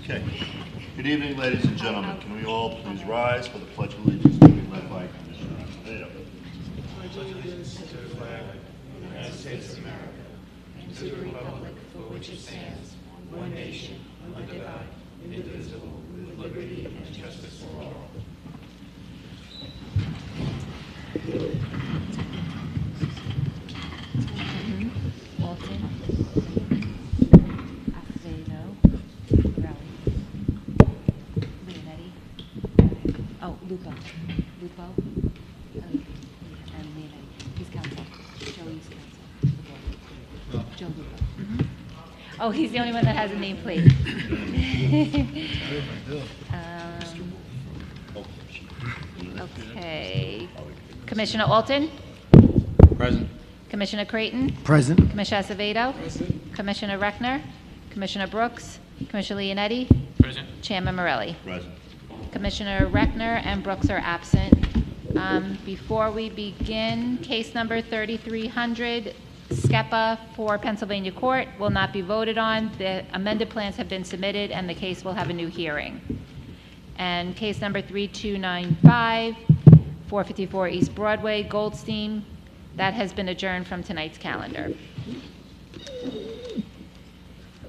Okay. Good evening, ladies and gentlemen. Can we all please rise for the Pledge of Allegiance to be led by Commissioner Acevedo? Walton, Acevedo, Morelli, Leonetti. Oh, Lupo, and Leonetti. He's counsel. Joey's counsel. Joe Lupo. Oh, he's the only one that has a nameplate. Okay. Commissioner Alton? Present. Commissioner Creighton? Present. Commissioner Acevedo? Commissioner Reckner? Commissioner Brooks? Commissioner Leonetti? Present. Chairman Morelli? Present. Commissioner Reckner and Brooks are absent. Before we begin, case number 3300, SCEPA for Pennsylvania Court will not be voted on. The amended plans have been submitted, and the case will have a new hearing. And case number 3295, 454 East Broadway, Goldstein, that has been adjourned from tonight's calendar.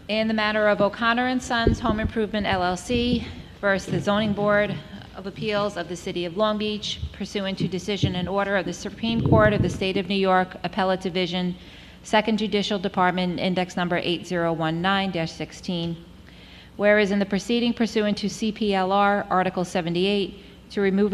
In the matter of O'Connor and Sons Home Improvement LLC versus the Zoning Board of Appeals of the City of Long Beach, pursuant to decision and order of the Supreme Court of the State of New York, Appellate Division, Second Judicial Department, index number 8019-16. Whereas in the proceeding pursuant to CPLR Article 78, to review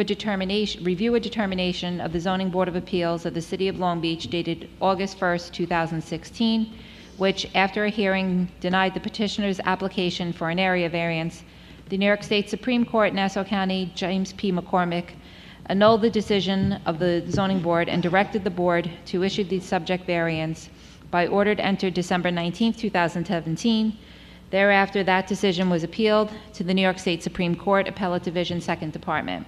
a determination of the Zoning Board of Appeals of the City of Long Beach dated August 1st, 2016, which, after a hearing, denied the petitioner's application for an area variance, the New York State Supreme Court, Nassau County, James P. McCormick, annulled the decision of the Zoning Board and directed the Board to issue the subject variance by order entered December 19th, 2017. Thereafter, that decision was appealed to the New York State Supreme Court Appellate Division, Second Department.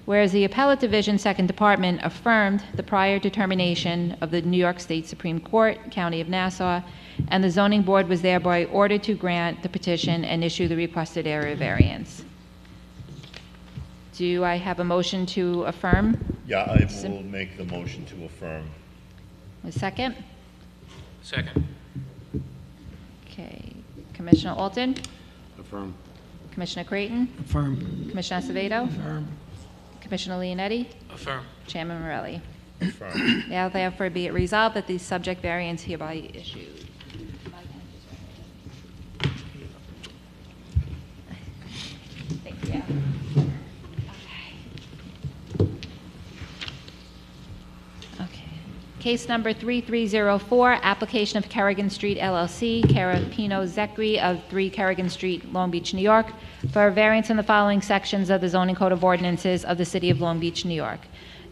Whereas the Appellate Division, Second Department affirmed the prior determination of the New York State Supreme Court, County of Nassau, and the Zoning Board was thereby ordered to grant the petition and issue the requested area variance. Do I have a motion to affirm? Yeah, I will make the motion to affirm. A second? Second. Okay. Commissioner Alton? Affirm. Commissioner Creighton? Affirm. Commissioner Acevedo? Affirm. Commissioner Leonetti? Affirm. Chairman Morelli? Affirm. Now therefore be it resolved that the subject variance hereby issued. Thank you. Okay. Case number 3304, application of Kerrigan Street LLC, Carapino Zechary of 3 Kerrigan Street, Long Beach, New York, for a variance in the following sections of the zoning code of ordinances of the City of Long Beach, New York.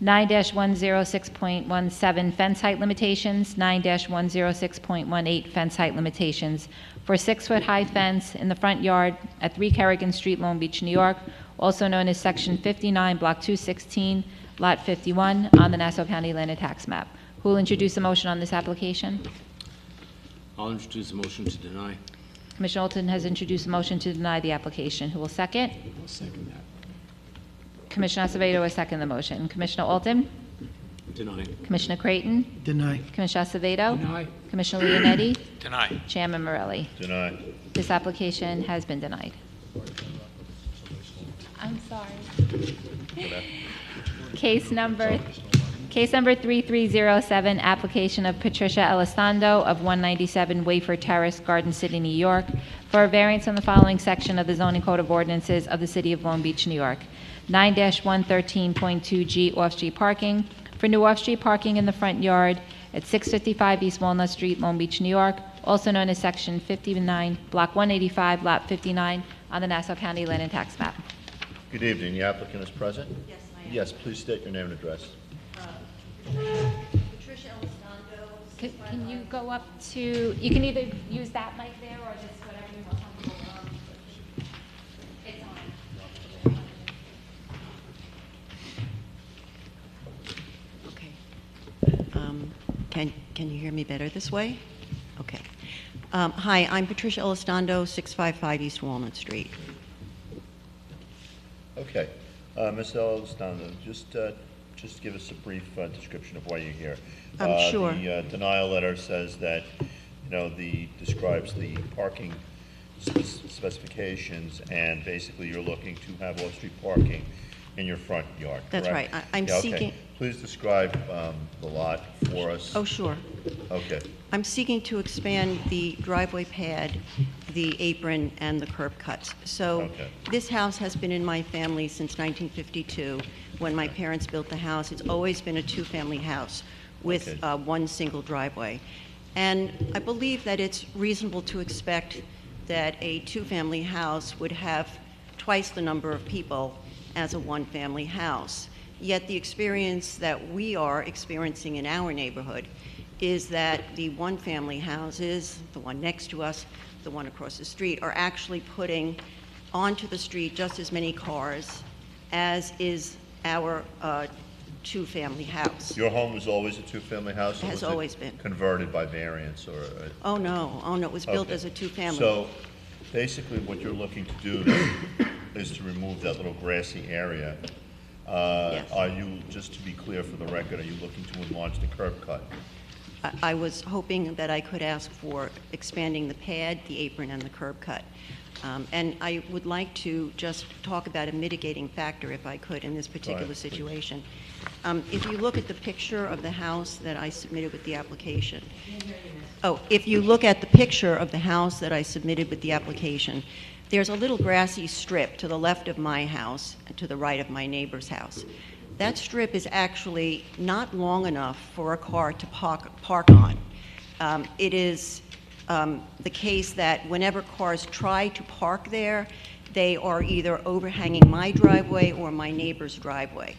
9-106.17 fence height limitations, 9-106.18 fence height limitations for 6-foot high fence in the front yard at 3 Kerrigan Street, Long Beach, New York, also known as Section 59, Block 216, Lot 51 on the Nassau County Land and Tax Map. Who will introduce a motion on this application? I'll introduce a motion to deny. Commissioner Alton has introduced a motion to deny the application. Who will second? I'll second that. Commissioner Acevedo will second the motion. Commissioner Alton? Deny. Commissioner Creighton? Deny. Commissioner Acevedo? Deny. Commissioner Leonetti? Deny. Chairman Morelli? Denied. This application has been denied. I'm sorry. Case number 3307, application of Patricia Elizondo of 197 Wafer Terrace, Garden City, New York, for a variance in the following section of the zoning code of ordinances of the City of Long Beach, New York. 9-113.2G off-street parking for new off-street parking in the front yard at 655 East Walnut Street, Long Beach, New York, also known as Section 59, Block 185, Lot 59 on the Nassau County Land and Tax Map. Good evening. The applicant is present? Yes, I am. Yes, please state your name and address. Patricia Elizondo. Can you go up to, you can either use that mic there or just whatever you want. It's on. Okay. Can you hear me better this way? Okay. Hi, I'm Patricia Elistondo, 655 East Walnut Street. Okay. Ms. Elizondo, just give us a brief description of why you're here. Sure. The denial letter says that, describes the parking specifications, and basically you're looking to have off-street parking in your front yard, That's correct? right. I'm Yeah, okay. seeking- Please describe the lot for us. Oh, sure. Okay. I'm seeking to expand the driveway pad, the apron, and the curb cuts. So Okay. this house has been in my family since 1952, when my parents built the house. It's always been a two-family house with Okay. one single driveway. And I believe that it's reasonable to expect that a two-family house would have twice the number of people as a one-family house. Yet the experience that we are experiencing in our neighborhood is that the one-family houses, the one next to us, the one across the street, are actually putting onto the street just as many cars as is our two-family house. Your home was always a two-family house? Or Has was it always been. converted by variance or? Oh, no, it was built Okay. as a two-family. So basically what you're looking to do is to remove that little grassy area. Yes. Are you, just to be clear for the record, are you looking to enlarge the curb cut? I was hoping that I could ask for expanding the pad, the apron, and the curb cut. And I would like to just talk about a mitigating factor, if I could, in this particular please. situation. If you look at the picture of the house that I submitted with the application. Oh, if you look at the picture of the house that I submitted with the application, there's a little grassy strip to the left of my house and to the right of my neighbor's house. That strip is actually not long enough for a car to park on. It is the case that whenever cars try to park there, they are either overhanging my driveway or my neighbor's driveway.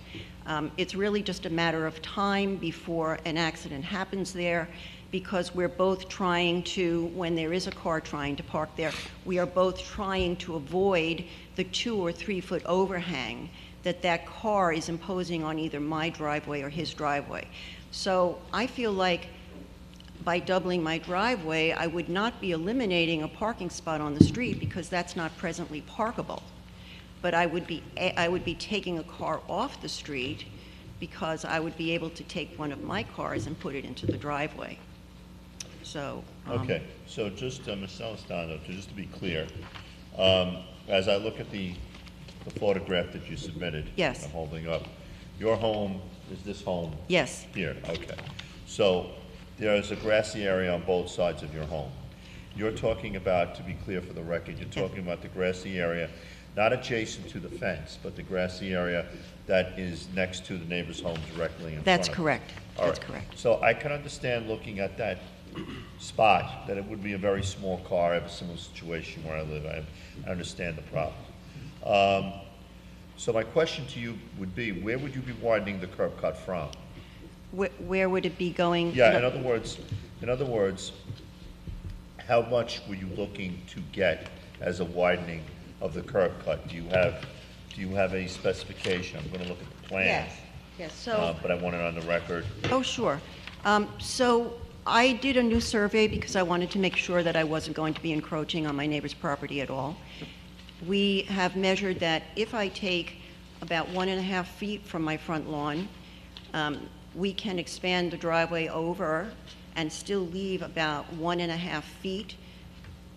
It's really just a matter of time before an accident happens there, because we're both trying to, when there is a car trying to park there, we are both trying to avoid the 2 or 3 foot overhang that car is imposing on either my driveway or his driveway. So I feel like by doubling my driveway, I would not be eliminating a parking spot on the street, because that's not presently parkable. But I would be taking a car off the street, because I would be able to take one of my cars and put it into the driveway. So. Okay, so just, Ms. Elizondo, just to be clear, as I look at the photograph that you submitted. Yes. I'm holding up, your home is this home Yes, here, okay. So there's a grassy area on both sides of your home. You're talking about, to be clear for the record, you're talking about the grassy area, not adjacent to the fence, but the grassy area that is next to the neighbor's home directly in front of it. that's correct. All That's right. correct. So I can understand, looking at that spot, that it would be a very small car. I have a similar situation where I live. I understand the problem. So my question to you would be, where would you be widening the curb cut from? Where would it be going? Yeah, in other words, how much were you looking to get as a widening of the curb cut? Do you have a specification? I'm gonna look at the plan. Yes, so. But I want it on the record. Oh, sure. So I did a new survey because I wanted to make sure that I wasn't going to be encroaching on my neighbor's property at all. We have measured that if I take about 1.5 feet from my front lawn, we can expand the driveway over and still leave about 1.5 feet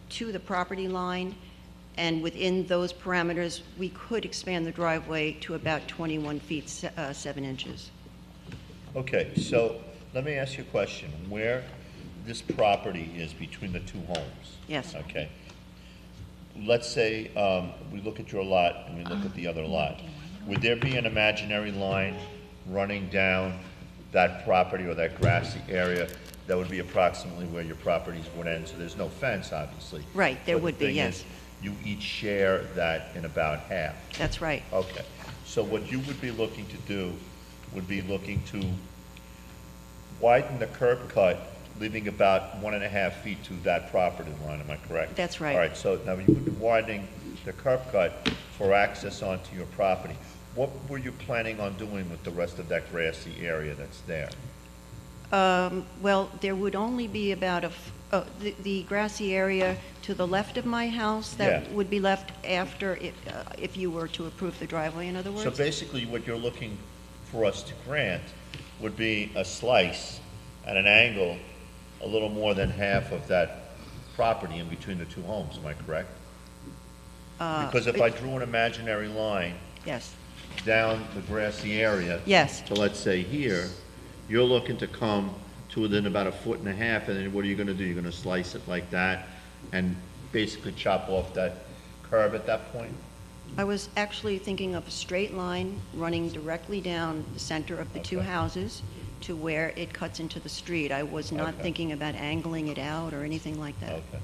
to the property line. And within those parameters, we could expand the driveway to about 21 feet, 7 inches. Okay, so let me ask you a question. Where this property is between the two homes? Yes. Okay. Let's say we look at your lot and we look at the other lot. Would there be an imaginary line running down that property or that grassy area that would be approximately where your properties would end? So there's no fence, obviously. Right, there But would be, the thing yes. is, you each share that in about half. That's right. Okay, so what you would be looking to do would be looking to widen the curb cut, leaving about 1.5 feet to that property line, am I correct? That's right. All right, so now you would be widening the curb cut for access onto your property. What were you planning on doing with the rest of that grassy area that's there? Well, there would only be about Oh, the grassy area to the left of my house that Yeah. would be left after, if you were to approve the driveway, in other So words? basically, what you're looking for us to grant would be a slice at an angle a little more than half of that property in between the two homes, am I correct? Because if I drew an imaginary line Yes, down the grassy area yes, to, let's say, here, you're looking to come to within about 1.5 feet, and then what are you gonna do? You're gonna slice it like that and basically chop off that curb at that point? I was actually thinking of a straight line running directly down the center of the two Okay. houses to where it cuts into the street. I was not Okay. thinking about angling it out or anything like that. Okay.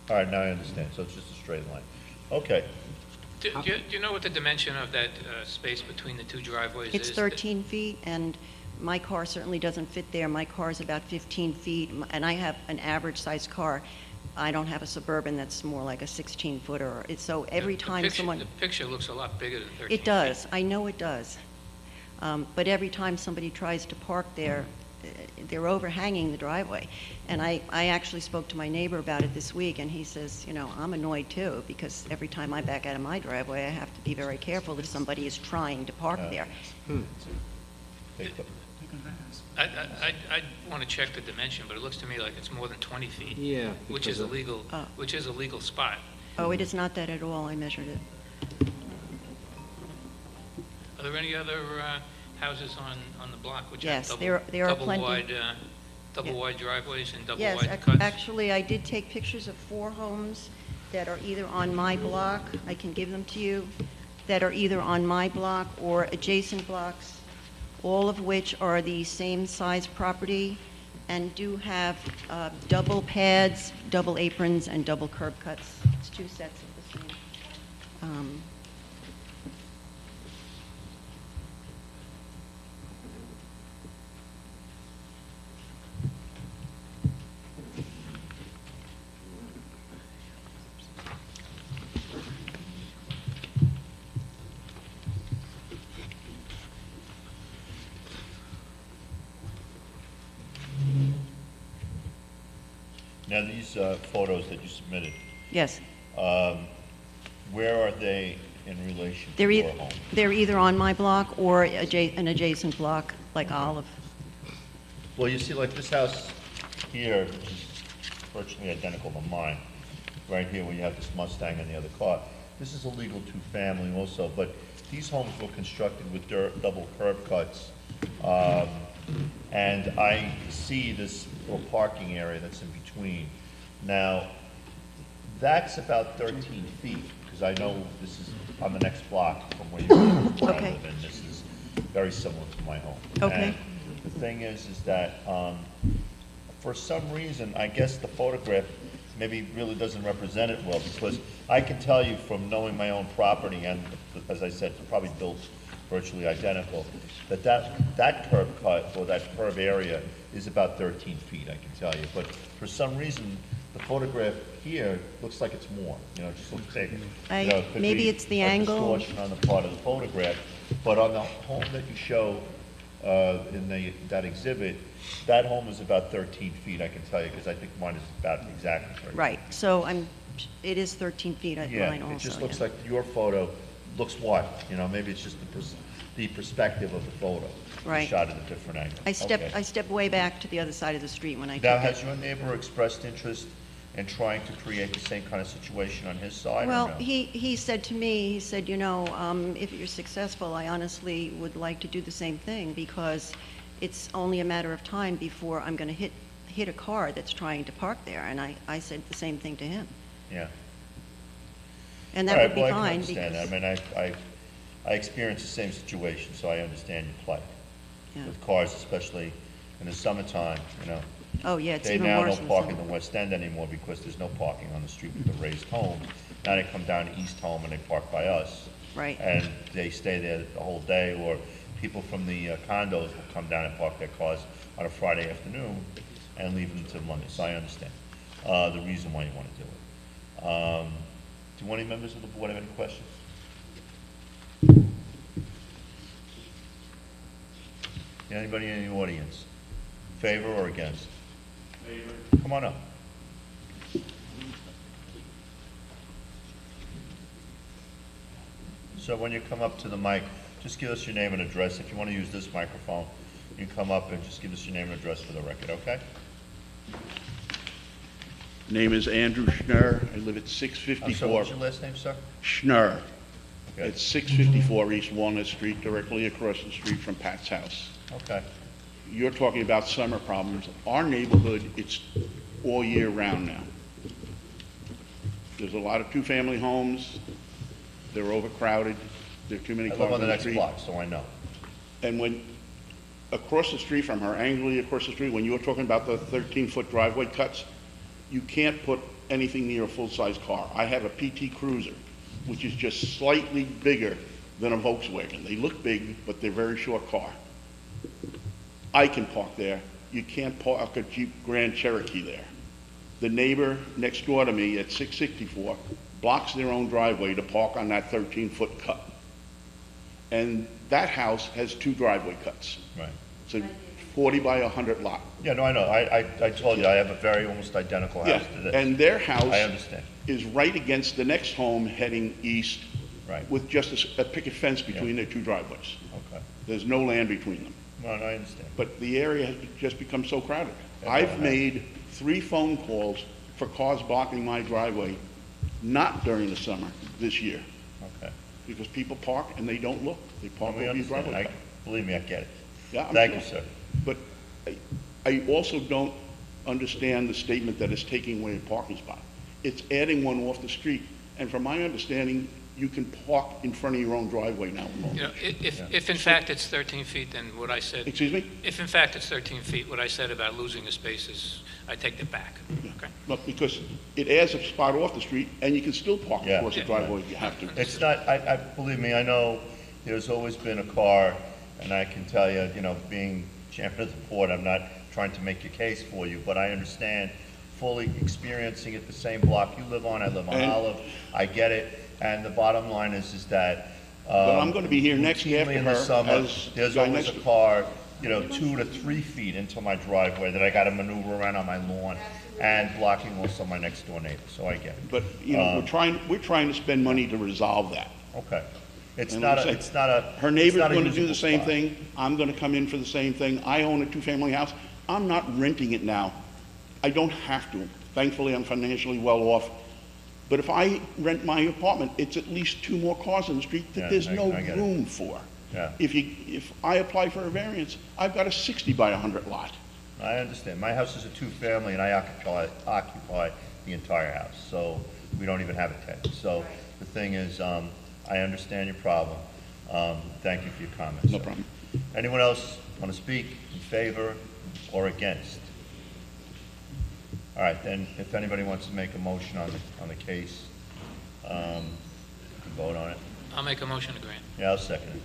All right, now I understand. So it's just a straight line. Okay. Do you know what the dimension of that space between the two driveways is? It's 13 feet, and my car certainly doesn't fit there. My car is about 15 feet, and I have an average-sized car. I don't have a Suburban that's more like a 16-footer. So every time someone... The picture looks a lot bigger than 13 feet. It does, I know it does. But every time somebody tries to park there, they're overhanging the driveway. And I actually spoke to my neighbor about it this week, and he says, you know, I'm annoyed too, because every time I back out of my driveway, I have to be very careful if somebody is trying to park there. Take the- I want to check the dimension, but it looks to me like it's more than 20 feet. Yeah. Which is because of- a legal spot. Oh, it is not that at all, I measured it. Are there any other houses on the block which Yes, have there are plenty. double Yeah. wide driveways and double Yes, wide cuts? actually, I did take pictures of 4 homes that are either on my block, I can give them to you, that are either on my block or adjacent blocks, all of which are the same size property and do have double pads, double aprons, and double curb cuts. It's 2 sets of the same. Now, these photos that you submitted, Yes. where are they in relation to They're, your e- home? they're either on my block or an adjacent block, like Olive. Well, you see, like this house here, which is virtually identical to mine, right here where you have this Mustang and the other car, this is a legal two-family also, but these homes were constructed with double curb cuts. And I see this little parking area that's in between. Now, that's about 13 feet, because I know this is on the next block from where you live, where I Okay. live, and this is very similar to my home. Okay. And the thing is that, for some reason, I guess the photograph maybe really doesn't represent it well, because I can tell you from knowing my own property, and as I said, it's probably built virtually identical, that curb cut, or that curb area is about 13 feet, I can tell you. But for some reason, the photograph here looks like it's more, it just looks bigger. You know, it could Maybe be it's the a angle. distortion on the part of the photograph, but on the home that you show in that exhibit, that home is about 13 feet, I can tell you, because I think mine is about exactly 13. Right, so it is 13 feet at Yeah, mine also. it just looks yeah. like your photo looks what, maybe it's just the perspective of the photo. Right. Shot at a different angle. I stepped Okay. way back to the other side of the street when I Now, took has it. your neighbor expressed interest in trying to create the same kind of situation on his side, or Well, no? he said to me, he said, if you're successful, I honestly would like to do the same thing, because it's only a matter of time before I'm going to hit a car that's trying to park there. And I said the same thing to him. Yeah. And All that right, would be well, I can fine, understand that. because, I mean, I experienced the same situation, so I understand your plight. yeah. With cars, especially in the summertime, Oh, yeah, it's They even now worse don't in park in summer. the West End anymore because there's no parking on the street with the raised homes. Now they come down to East Home and they park by us. Right. And they stay there the whole day, or people from the condos will come down and park their cars on a Friday afternoon and leave them until Monday. So I understand the reason why you want to do it. Do any members of the board have any questions? Anybody in the audience? Favor or against? Favor. Come on up. So when you come up to the mic, just give us your name and address. If you want to use this microphone, you come up and just give us your name and address for the record, okay? Name is Andrew Schnurr. I live at I'm sorry, 654 what's your last name, sir? Schnurr. Okay. It's 654 East Walnut Street, directly across the street from Pat's house. Okay. You're talking about summer problems. Our neighborhood, it's all year round now. There's a lot of two-family homes. They're overcrowded. There are too many I cars live on the the next street. block, so I know. And when, across the street from her, angrily across the street, when you were talking about the 13-foot driveway cuts, you can't put anything near a full-size car. I have a PT Cruiser, which is just slightly bigger than a Volkswagen. They look big, but they're a very short car. I can park there. You can't park a Jeep Grand Cherokee there. The neighbor next door to me at 664 blocks their own driveway to park on that 13-foot cut. And that house has 2 driveway cuts. Right. It's a 40 by 100 lot. Yeah, no, I know. I told you, I have a very almost identical house Yeah, to this. and their house I understand. is right against the next home heading east Right. with just a picket fence between their 2 driveways. Okay. There's no land between them. No, no, I understand. But the area has just become so crowded. Everyone I've has. made 3 phone calls for cars blocking my driveway, not during the summer this year, Okay. because people park and they don't look. They park We over your understand. driveway. Believe me, I get it. Yeah, I'm Thank sure. you, sir. But I also don't understand the statement that it's taking away a parking spot. It's adding one off the street, and from my understanding, you can park in front of your own driveway now. You know, if in fact it's 13 feet, then what I said, Excuse me? if in fact it's 13 feet, what I said about losing the spaces, I take it back. Okay? But because it adds a spot off the street, and you can still park Yeah. across the Yeah. driveway if you have to. It's not, believe me, I know there's always been a car, and I can tell you, you know, being chairman of the board, I'm not trying to make a case for you, but I understand fully experiencing it the same block you live on, I live on And- Olive, I get it, and the bottom line is that, But I'm gonna be here next routinely after in the her summer, as there's guy always next a to- car, you know, 2 to 3 feet into my driveway that I gotta maneuver around on my lawn, and blocking also my next door neighbor, so I get it. But, you know, we're trying to spend money to resolve that. Okay. It's And not like I a, said, it's not a. Her it's neighbor's not a gonna do usable the same spot. thing, I'm gonna come in for the same thing. I own a 2-family house, I'm not renting it now. I don't have to. Thankfully, I'm financially well off. But if I rent my apartment, it's at least 2 more cars in the street Yeah, that there's no I get it. room for. Yeah. If I apply for a variance, I've got a 60 by 100 lot. I understand. My house is a 2-family, and I occupy the entire house, so we don't even have a tenant. So the thing is, I understand your problem. Thank you for your comments. No sir. problem. Anyone else want to speak in favor or against? All right, then, if anybody wants to make a motion on the case, you can vote on it. I'll make a motion to grant. Yeah, I'll second it.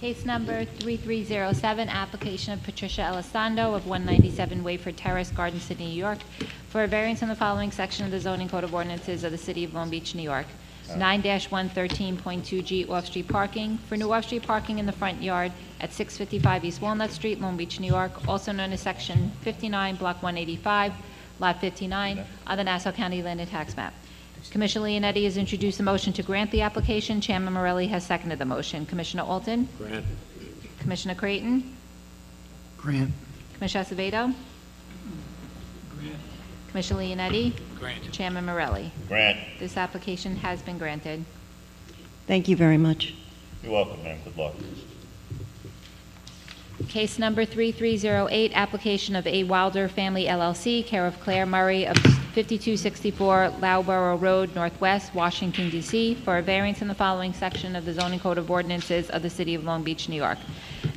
Case number 3307, application of Patricia Elizondo of 197 Wayford Terrace, Garden City, New York, for a variance in the following section of the zoning code of ordinances of the City of Long Beach, New York. 9-113.2G off-street parking, for new off-street parking in the front yard at 655 East Walnut Street, Long Beach, New York, also known as Section 59, Block 185, Lot 59, on the Nassau County Land and Tax Map. Commissioner Leonetti has introduced a motion to grant the application. Chairman Morelli has seconded the motion. Commissioner Alton? Grant. Commissioner Creighton? Grant. Commissioner Acevedo? Commissioner Leonetti? Grant. Chairman Morelli? Grant, This application has been granted. Thank you very much. you're welcome, ma'am. Good luck. Case number 3308, application of A. Wilder Family LLC, care of Claire Murray of 5264 Loughborough Road, Northwest, Washington, D.C., for a variance in the following section of the zoning code of ordinances of the City of Long Beach, New York.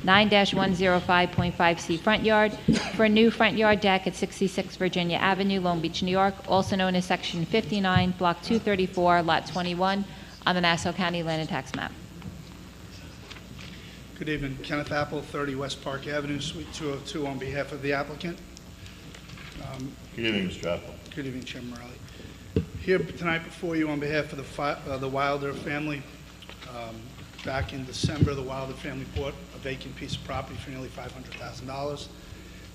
9-105.5C front yard, for a new front yard deck at 66 Virginia Avenue, Long Beach, New York, also known as Section 59, Block 234, Lot 21, on the Nassau County Land and Tax Map. Good evening. Kenneth Apple, 30 West Park Avenue, Suite 202, on behalf of the applicant. Good evening, Mr. Apple. Good evening, Chairman Morelli. Here tonight before you on behalf of the Wilder family. Back in December, the Wilder family bought a vacant piece of property for nearly $500,000.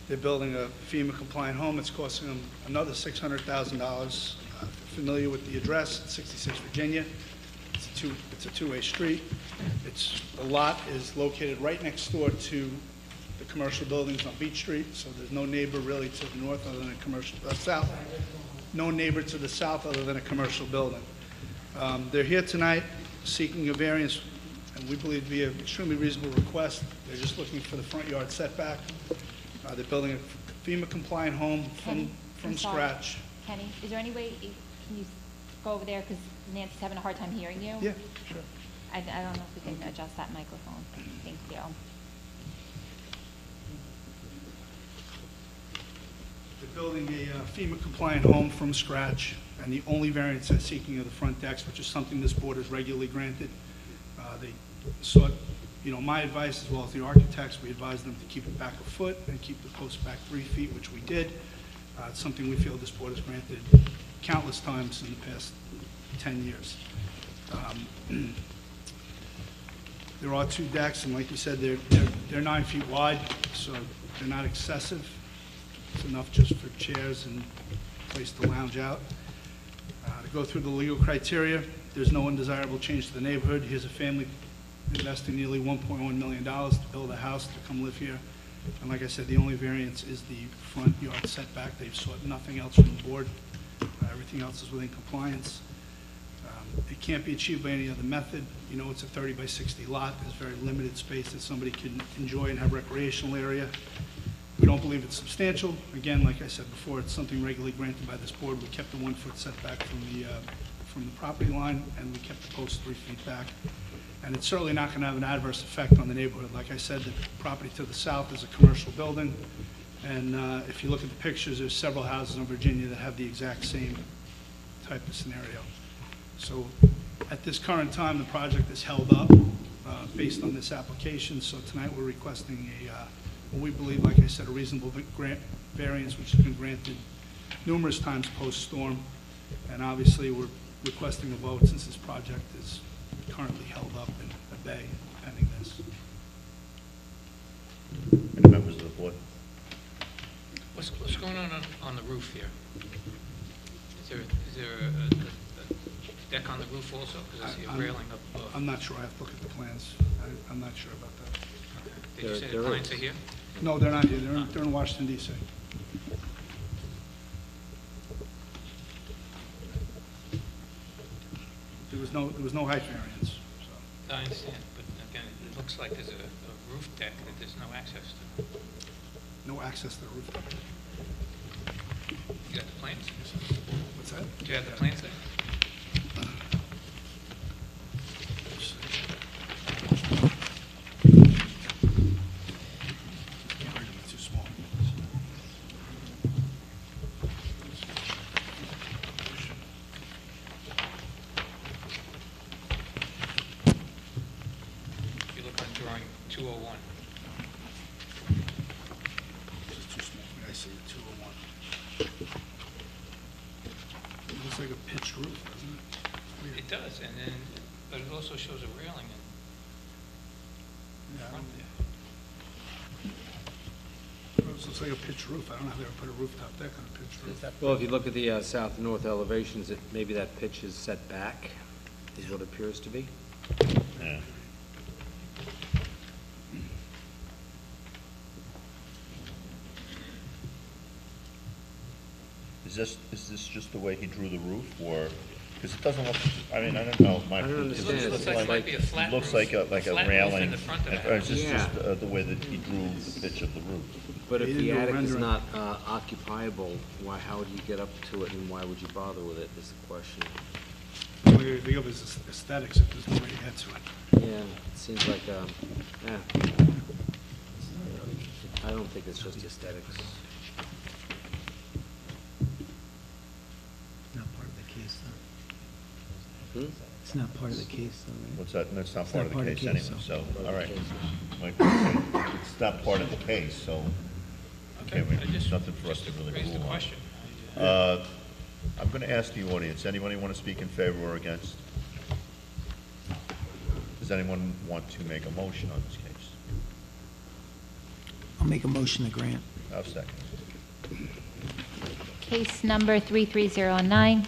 They're building a FEMA-compliant home. It's costing them another $600,000. Familiar with the address, 66 Virginia. It's a two-way street. The lot is located right next door to the commercial buildings on Beach Street, so there's no neighbor really to the north other than a commercial, south. No neighbor to the south other than a commercial building. They're here tonight seeking a variance, and we believe to be an extremely reasonable request. They're just looking for the front yard setback. They're building a FEMA-compliant home Kenny, from I'm sorry. scratch. Kenny, is there any way, can you go over there, because Nancy's having a hard time hearing you? Yeah, sure. I don't know if we can adjust that microphone. Thank you. They're building a FEMA-compliant home from scratch, and the only variance they're seeking are the front decks, which is something this board has regularly granted. They sought, my advice, as well as the architects, we advised them to keep it back a foot and keep the posts back 3 feet, which we did. It's something we feel this board has granted countless times in the past 10 years. There are 2 decks, and like you said, they're 9 feet wide, so they're not excessive. It's enough just for chairs and a place to lounge out. To go through the legal criteria, there's no undesirable change to the neighborhood. Here's a family investing nearly $1.1 million to build a house to come live here. And like I said, the only variance is the front yard setback. They've sought nothing else from the board. Everything else is within compliance. It can't be achieved by any other method. It's a 30 by 60 lot. There's very limited space that somebody can enjoy and have recreational area. We don't believe it's substantial. Again, like I said before, it's something regularly granted by this board. We kept the 1-foot setback from the property line, and we kept the post 3 feet back. And it's certainly not going to have an adverse effect on the neighborhood. Like I said, the property to the south is a commercial building, and if you look at the pictures, there's several houses in Virginia that have the exact same type of scenario. So at this current time, the project is held up based on this application. So tonight we're requesting what we believe, like I said, a reasonable variance, which has been granted numerous times post-storm. And obviously, we're requesting a vote since this project is currently held up in a bay pending this. Any members of the board? What's going on the roof here? Is there a deck on the roof also? Because I see a railing up above. I'm not sure. I have to look at the plans. I'm not sure about that. Did you say the clients are here? No, they're not here. They're in Washington, D.C. There was no height variance. So. I understand, but again, it looks like there's a roof deck that there's no access to. No access to the roof. You got the plans? What's that? Do you have the plans there? Too small. If you look on drawing 201. It's too small for me. I see the 201. It looks like a pitched roof, doesn't it? Weird. It does, and then, but it also shows a railing in Yeah, front there. It looks like a pitched roof. I don't know how they ever put a rooftop deck on a pitched roof. Well, if you look at the south and north elevations, maybe that pitch is set back, is what it appears to be. Yeah. Is this just the way he drew the roof, or, because it doesn't look, I mean, I don't know, Mike. I don't understand. It looks like it might be a flat It roof. looks like a flat roof railing. in the front of the Or house. is this Yeah. just the way that he drew the pitch of the roof? But if They the didn't do a attic is rendering. not occupiable, how would you get up to it, and why would you bother with it, is the question. What do you think of his aesthetics if there's no way to get to it? Yeah, it seems like, yeah. I don't think it's just aesthetics. Not part of the case, though. Hmm? It's not part of the case, though, right? What's that? That's not It's part not of the part of case the anyway, case, so, all right. Case. Mike, it's not part of the case, so, okay, I just- nothing for us to just really raised the rule on. question. I'm going to ask the audience, anybody want to speak in favor or against? Does anyone want to make a motion on this case? I'll make a motion to grant. I'll second. Case number 3309,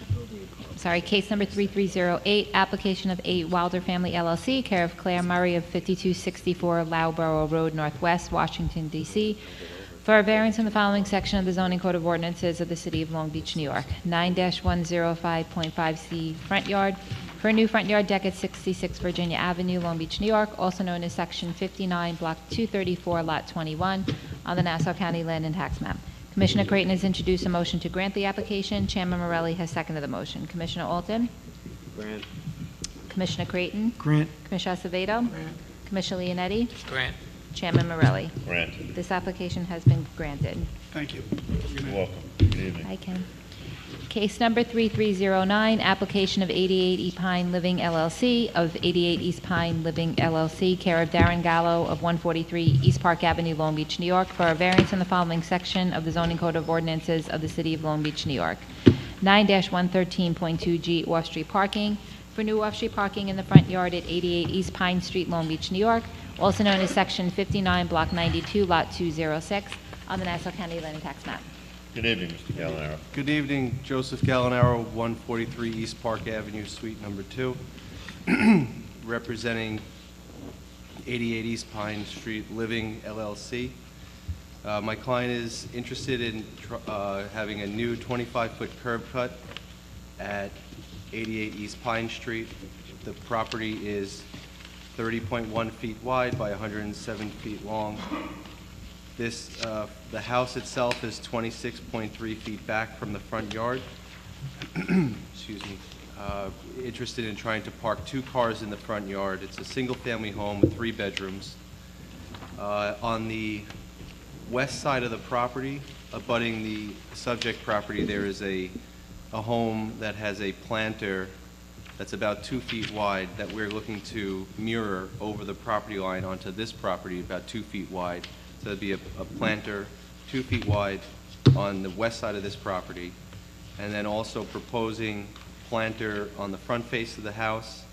case number 3308, application of 8 Wilder Family LLC, care of Claire Murray of 5264 Loughborough Road Northwest, Washington, D.C., for a variance in the following section of the zoning code of ordinances of the city of Long Beach, New York. 9-105.5C front yard, for a new front yard deck at 66 Virginia Avenue, Long Beach, New York, also known as section 59, block 234, lot 21, on the Nassau County Land and Tax Map. Commissioner Creighton has introduced a motion to grant the application. Chairman Morelli has seconded the motion. Commissioner Alton? Grant. Commissioner Creighton? Grant. Commissioner Acevedo? Commissioner Leonetti? Grant. Chairman Morelli? Grant. This application has been granted. Thank you. You're welcome. Good evening. Hi, Ken. Case number 3309, application of 88 East Pine Living LLC, of 88 East Pine Living LLC, care of Darren Gallo of 143 East Park Avenue, Long Beach, New York, for a variance in the following section of the zoning code of ordinances of the city of Long Beach, New York. 9-113.2G off-street parking, for new off-street parking in the front yard at 88 East Pine Street, Long Beach, New York, also known as section 59, block 92, lot 206, on the Nassau County Land and Tax Map. Good evening, Mr. Gallinaro. Good evening, Joseph Gallinaro, 143 East Park Avenue, Suite Number 2, representing 88 East Pine Street Living LLC. My client is interested in having a new 25-foot curb cut at 88 East Pine Street. The property is 30.1 feet wide by 107 feet long. The house itself is 26.3 feet back from the front yard. Excuse me. Interested in trying to park 2 cars in the front yard. It's a single-family home with 3 bedrooms. On the west side of the property, abutting the subject property, there is a home that has a planter that's about 2 feet wide that we're looking to mirror over the property line onto this property, about 2 feet wide. So there'd be a planter 2 feet wide on the west side of this property, and then also proposing planter on the front face of the house,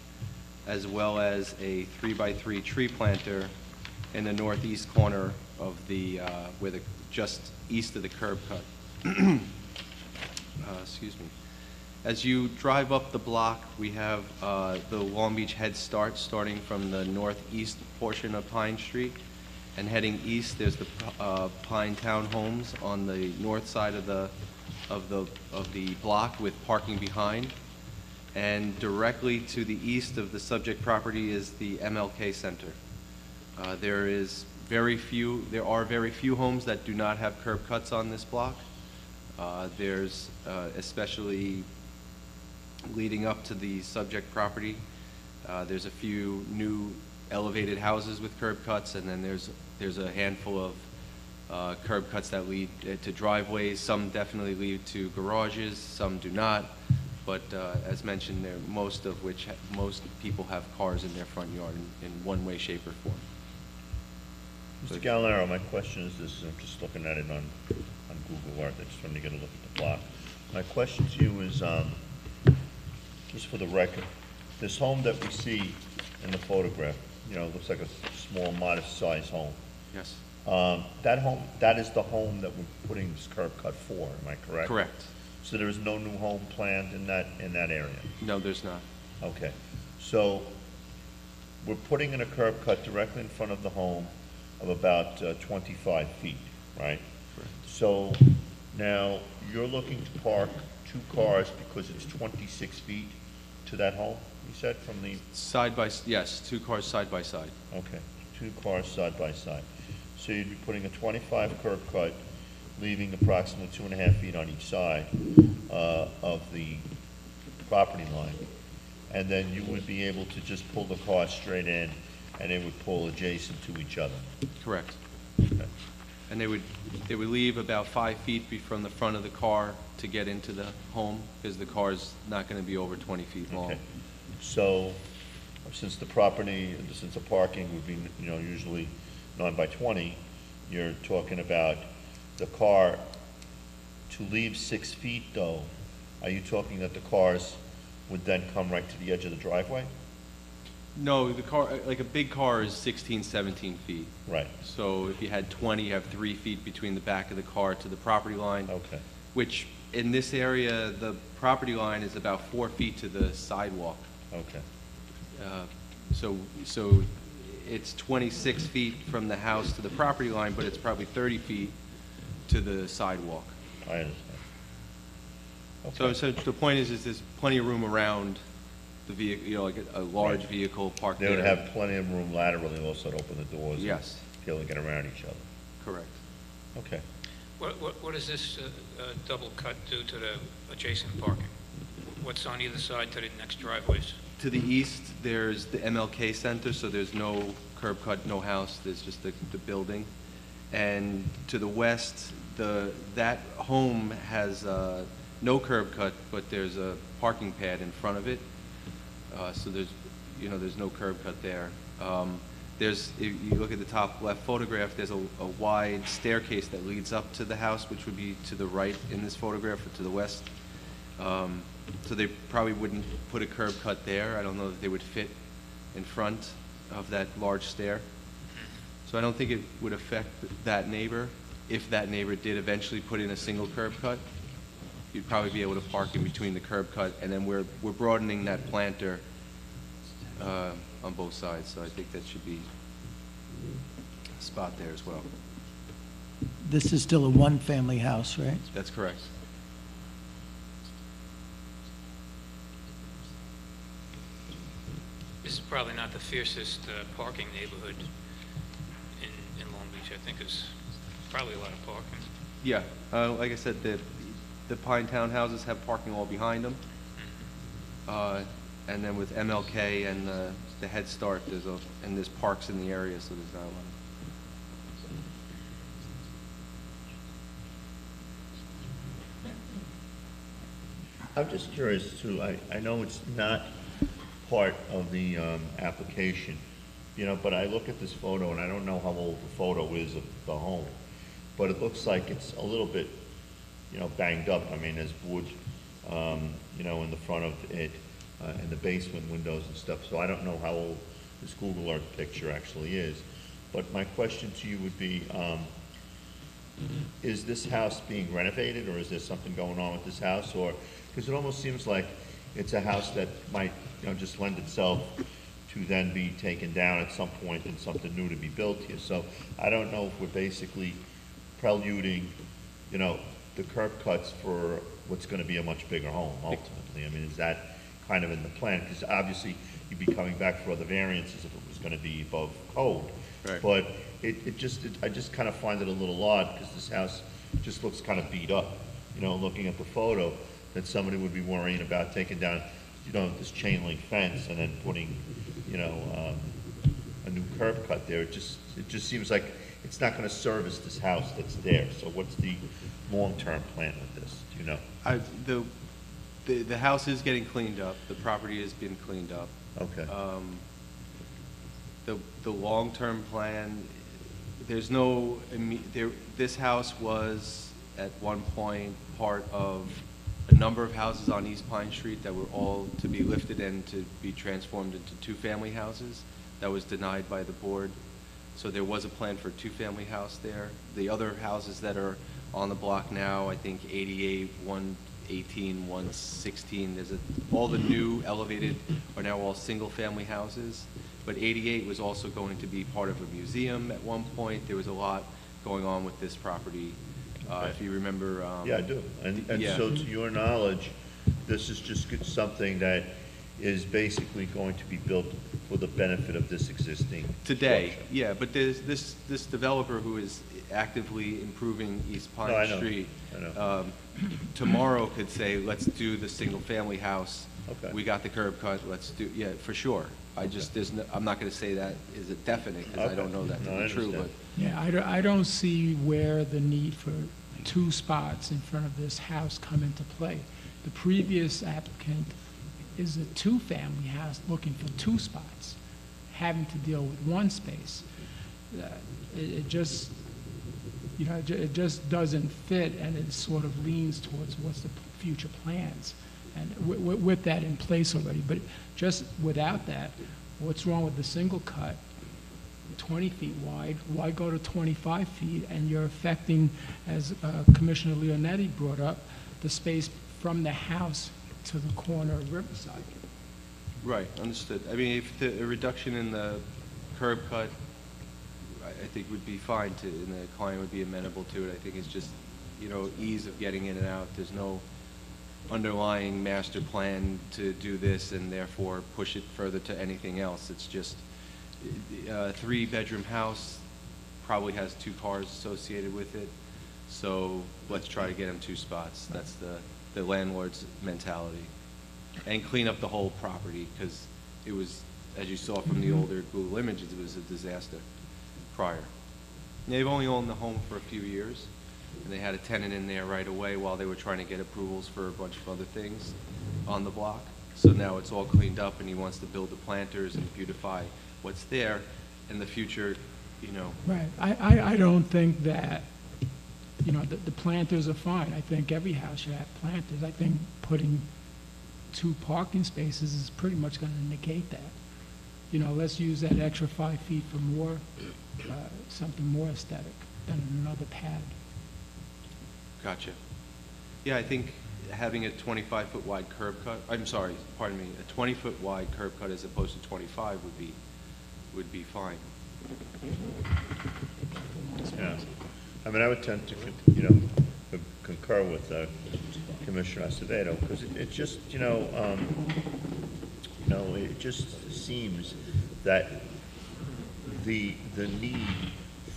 as well as a 3x3 tree planter in the northeast corner of the, just east of the curb cut. Excuse me. As you drive up the block, we have the Long Beach Head Start starting from the northeast portion of Pine Street. And heading east, there's the Pine Town Homes on the north side of the block with parking behind. And directly to the east of the subject property is the MLK Center. There are very few homes that do not have curb cuts on this block. There's especially leading up to the subject property. There's a few new elevated houses with curb cuts, and then there's a handful of curb cuts that lead to driveways. Some definitely lead to garages, some do not. But as mentioned, most people have cars in their front yard in one way, shape, or form. Mr. Gallinaro, my question is this, I'm just looking at it on Google Earth, I just wanted to get a look at the block. My question to you is, just for the record, this home that we see in the photograph, looks like a small, modest-sized home. Yes. That is the home that we're putting this curb cut for, am I correct? Correct. So there is no new home planned in that area? No, there's not. Okay. So we're putting in a curb cut directly in front of the home of about 25 feet, right? Correct. So now you're looking to park 2 cars because it's 26 feet to that home, you said, from the... Yes, 2 cars side by side. Okay, 2 cars side by side. So you'd be putting a 25 curb cut, leaving approximately 2.5 feet on each side of the property line. And then you would be able to just pull the car straight in, and they would pull adjacent to each other. Correct. Okay. And they would leave about 5 feet from the front of the car to get into the home, because the car's not going to be over 20 feet long. Okay. So since the parking would be, usually 9 by 20, you're talking about the car to leave 6 feet, though. Are you talking that the cars would then come right to the edge of the driveway? No, the car, like a big car is 16, 17 feet. Right. So if you had 20, you have 3 feet between the back of the car to the property line. Okay. Which In this area, the property line is about 4 feet to the sidewalk. Okay. So it's 26 feet from the house to the property line, but it's probably 30 feet to the sidewalk. I understand. So, Okay. so the point is there's plenty of room around the vehicle, you know, like a large Right. vehicle parked They there. would have plenty of room laterally also to open the doors. and Yes. Be able to get around each other. Correct. Okay. What does this double cut do to the adjacent parking? What's on either side to the next driveways? To the east, there's the MLK Center, so there's no curb cut, no house, there's just the building. And to the west, that home has no curb cut, but there's a parking pad in front of it. So there's no curb cut there. If you look at the top left photograph, there's a wide staircase that leads up to the house, which would be to the right in this photograph, or to the west. So they probably wouldn't put a curb cut there. I don't know that they would fit in front of that large stair. So I don't think it would affect that neighbor. If that neighbor did eventually put in a single curb cut, you'd probably be able to park in between the curb cut, and then we're broadening that planter on both sides, so I think that should be a spot there as well. This is still a one-family house, right? That's correct. This is probably not the fiercest parking neighborhood in Long Beach. I think there's probably a lot of parking. Yeah, like I said, the Pine townhouses have parking all behind them. And then with MLK and the Head Start, there's parks in the area, so there's not a lot. I'm just curious too, I know it's not part of the application, but I look at this photo and I don't know how old the photo is of the home, but it looks like it's a little bit, banged up. I mean, there's wood, in the front of it, and the basement windows and stuff, so I don't know how old this Google Earth picture actually is. But my question to you would be, is this house being renovated, or is there something going on with this house? Or, because it almost seems like it's a house that might, just lend itself to then be taken down at some point and something new to be built here. So I don't know if we're basically preluding, the curb cuts for what's gonna be a much bigger home ultimately. I mean, is that kind of in the plan? Because obviously you'd be coming back for other variances if it was gonna be above code. Right. But I just kind of find it a little odd, because this house just looks kind of beat up, looking at the photo, that somebody would be worrying about taking down, this chain link fence and then putting, a new curb cut there. It just seems like it's not gonna service this house that's there. So what's the long-term plan with this, do you know? The house is getting cleaned up, the property has been cleaned up. Okay. The long-term plan, this house was at one point part of a number of houses on East Pine Street that were all to be lifted and to be transformed into two-family houses. That was denied by the board. So there was a plan for a two-family house there. The other houses that are on the block now, I think 88, 118, 116, all the new elevated are now all single-family houses. But 88 was also going to be part of a museum at one point. There was a lot going on with this property. If you remember. Yeah, I do. And yeah. so to your knowledge, this is just something that is basically going to be built for the benefit of this existing Today, structure. yeah, but there's this developer who is actively improving East No, I Pine know. Street. I know. Tomorrow could say, let's do the single-family house. Okay. We got the curb cut, let's do, yeah, for sure. I'm not gonna say that is a definite, because I Okay. don't know that to No, I be true, but. understand. Yeah, I don't see where the need for two spots in front of this house come into play. The previous applicant is a two-family house looking for two spots, having to deal with one space. It just, it just doesn't fit, and it sort of leans towards what's the future plans. And with that in place already, but just without that, what's wrong with the single cut? 20 feet wide, why go to 25 feet? And you're affecting, as Commissioner Leonetti brought up, the space from the house to the corner of Riverside. Right, understood. I mean, if a reduction in the curb cut, I think would be fine to, and the client would be amenable to it. I think it's just, ease of getting in and out. There's no underlying master plan to do this and therefore push it further to anything else. It's just a 3-bedroom house, probably has 2 cars associated with it. So let's try to get them 2 spots. That's the landlord's mentality. And clean up the whole property, because it was, as you saw from the older Google images, it was a disaster prior. And they've only owned the home for a few years, and they had a tenant in there right away while they were trying to get approvals for a bunch of other things on the block. So now it's all cleaned up, and he wants to build the planters and beautify what's there. In the future, Right. I don't think that, the planters are fine. I think every house should have planters. I think putting 2 parking spaces is pretty much going to negate that. Let's use that extra 5 feet for more, something more aesthetic than another pad. Gotcha. Yeah, I think having a 25-foot wide curb cut, I'm sorry, pardon me, a 20-foot wide curb cut as opposed to 25 would be fine. Yeah. I mean, I would tend to, concur with Commissioner Acevedo, because it just, it just seems that the need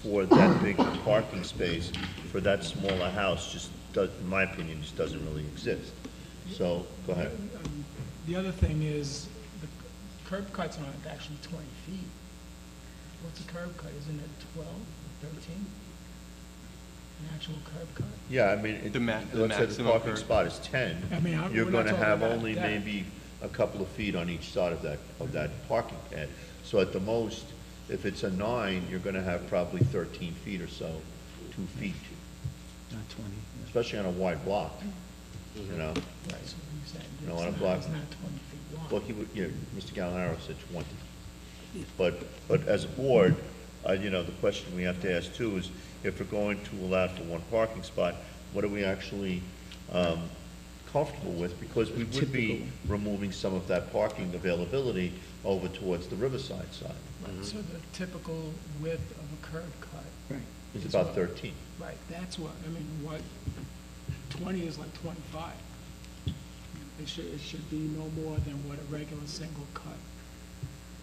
for that big parking space for that smaller house just does, in my opinion, just doesn't really exist. So, go ahead. The other thing is, the curb cuts aren't actually 20 feet. What's a curb cut? Isn't it 12, 13? An actual curb cut? Yeah, I mean, The let's say the maximum parking curb. spot is 10. I mean, You're we're not going to talking have about only that. maybe a couple of feet on each side of that parking pad. So at the most, if it's a 9, you're going to have probably 13 feet or so, 2 feet, Not 20. especially on a wide block, Right, so what you're saying, No, on a it's block. not 20 feet wide. Well, Mr. Gallinaro said 20. But as a board, the question we have to ask too is, if we're going to allow for 1 parking spot, what are we actually comfortable with? Because we would be removing some of that parking availability over towards the Riverside side. Right, so the typical width of a curb cut. Right. It's is about what- 13. Right, that's what, 20 is like 25. It should be no more than what a regular single cut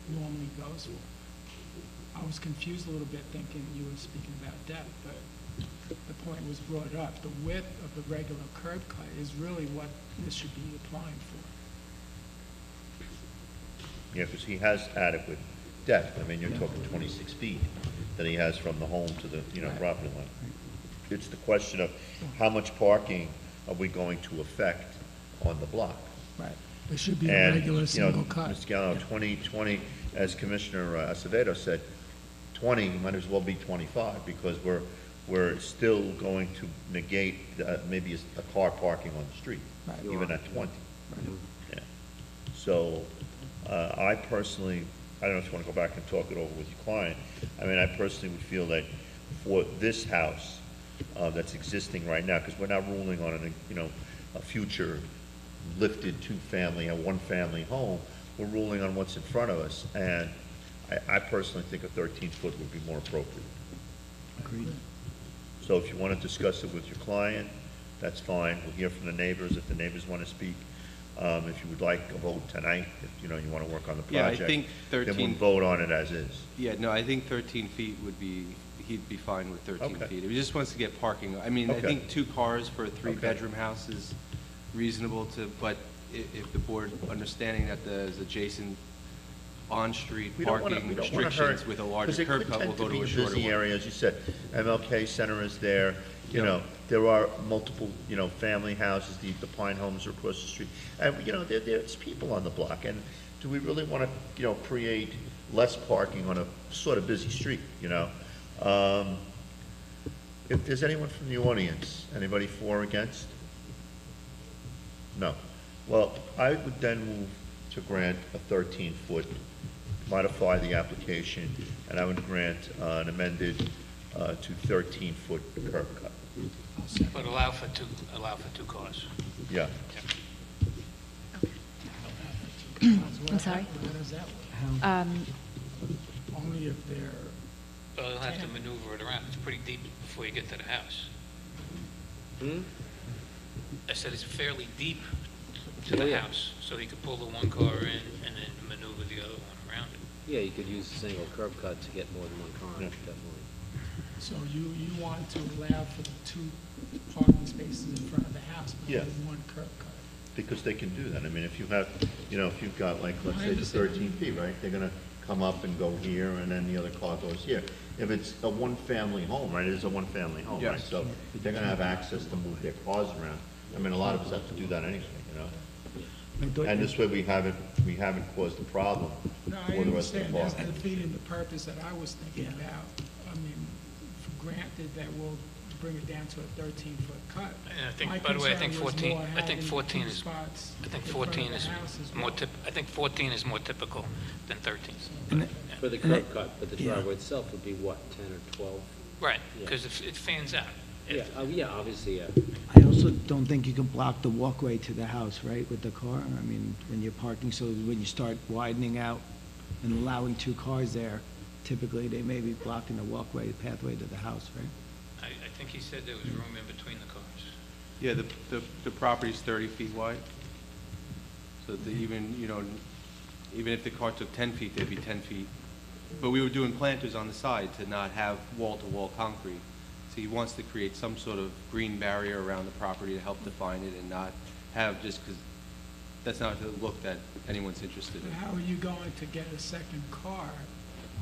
normally goes for. I was confused a little bit thinking you were speaking about depth, but the point was brought up. The width of the regular curb cut is really what this should be applying for. Yeah, because he has adequate depth. I mean, you're talking 26 feet that he has from the home to the, property line. It's the question of how much parking are we going to affect on the block? Right. There should be a And, regular single cut. Mr. Gallo, 20, as Commissioner Acevedo said, 20 might as well be 25, because we're still going to negate maybe a car parking on the street, Right. even at 20. Yeah. So, I personally, I don't know if you want to go back and talk it over with your client. I mean, I personally would feel that for this house that's existing right now, because we're not ruling on a future lifted 2-family or 1-family home, we're ruling on what's in front of us, and I personally think a 13-foot would be more appropriate. Agreed. So if you want to discuss it with your client, that's fine. We'll hear from the neighbors if the neighbors want to speak. If you would like a vote tonight, if you want to work on the Yeah, I project, think then 13 we'll vote on it as is. Yeah, no, I think 13 feet would be, he'd be fine with 13 Okay. feet. If he just wants to get parking, I mean, I Okay. think 2 cars for a 3-bedroom house is reasonable but if the board, understanding that there's adjacent on-street We don't wanna- parking we don't wanna restrictions hurt- with a 'cause larger it curb could cut, we'll tend go to a be shorter busy one. area, as you said. MLK Center is there, Yeah. there are multiple, family houses, the Pine Homes are across the street. And, there's people on the block, and do we really want to, create less parking on a sort of busy street, If there's anyone from the audience, anybody for or against? No. Well, I would then move to grant a 13-foot, modify the application, and I would grant an amended to 13-foot curb cut. But allow for two cars. Yeah. I'm sorry? How does that work? Only if they're, Well, he'll have to maneuver it around. It's pretty deep before you get to the house. I said it's fairly deep to the house, so he could pull the one car in and then maneuver the other one around it. Yeah, you could use a single curb cut to get more than one car, definitely. so you want to allow for the 2 parking spaces in front of the house, but Yeah. only 1 curb cut? Because they can do that. I mean, if you have, if you've got like, let's I say the understand. 13 feet, right? They're gonna come up and go here, and then the other car goes here. If it's a one-family home, right, it is a one-family home, right? Yes. So they're gonna have access to move their cars around. I mean, a lot of us have to do that anyway, And this way we haven't caused a problem No, I for the rest of understand, the that's park. defeating the purpose that I was thinking about. I mean, for granted that we'll bring it down to a 13-foot cut. And I think, My by the way, I think concern was 14, more I think having 14 2 is, spots I think in front of 14 the is house as more well. I think 14 is more typical than 13. For the curb cut, but the driveway itself would be what, 10 or 12? Right, Yeah. because it fans out. Yeah, yeah, obviously, yeah. I also don't think you can block the walkway to the house, right, with the car? I mean, when you're parking, so when you start widening out and allowing 2 cars there, typically they may be blocking the walkway, the pathway to the house, right? I think he said there was room in between the cars. Yeah, the property's 30 feet wide. So that even, even if the car took 10 feet, they'd be 10 feet. But we were doing planters on the side to not have wall-to-wall concrete. So he wants to create some sort of green barrier around the property to help define it and not have, just because that's not the look that anyone's interested in. How are you going to get a second car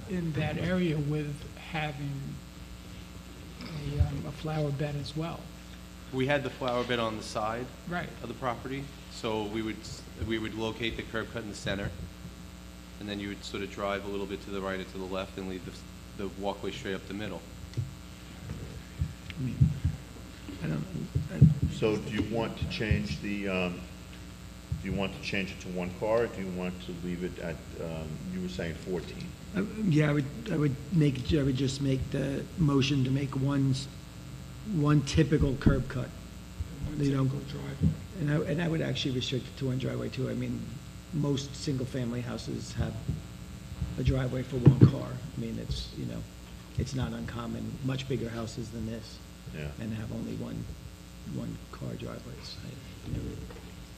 in that area with having a flower bed as well? We had the flower bed on the side Right. of the property, so we would locate the curb cut in the center, and then you would sort of drive a little bit to the right or to the left and leave the walkway straight up the middle. I mean, I don't, So do you want to change the, do you want to change it to 1 car, or do you want to leave it at, you were saying 14? yeah, I would just make the motion to make one typical curb cut. One You know, typical driveway. And I would actually restrict it to 1 driveway too. I mean, most single-family houses have a driveway for 1 car. I mean, it's not uncommon, much bigger houses than this. Yeah. And have only one car driveways.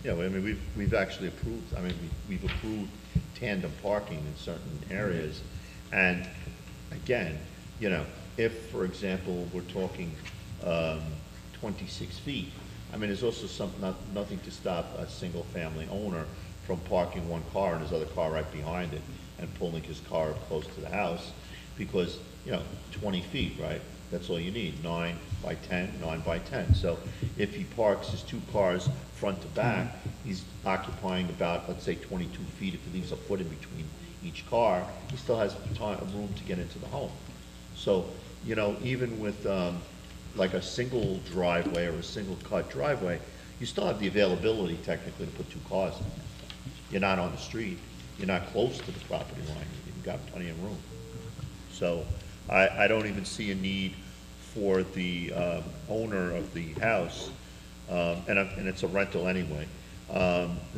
Yeah, well, I mean, we've actually approved, we've approved tandem parking in certain areas. And again, if, for example, we're talking 26 feet, I mean, there's also nothing to stop a single-family owner from parking 1 car and his other car right behind it and pulling his car close to the house, because, 20 feet, right? That's all you need, 9 by 10, 9 by 10. So if he parks his 2 cars front to back, he's occupying about, let's say, 22 feet. If he leaves a foot in between each car, he still has room to get into the home. So, even with like a single driveway or a single cut driveway, you still have the availability technically to put 2 cars in. You're not on the street. You're not close to the property line. You've got plenty of room. So I don't even see a need for the owner of the house, and it's a rental anyway,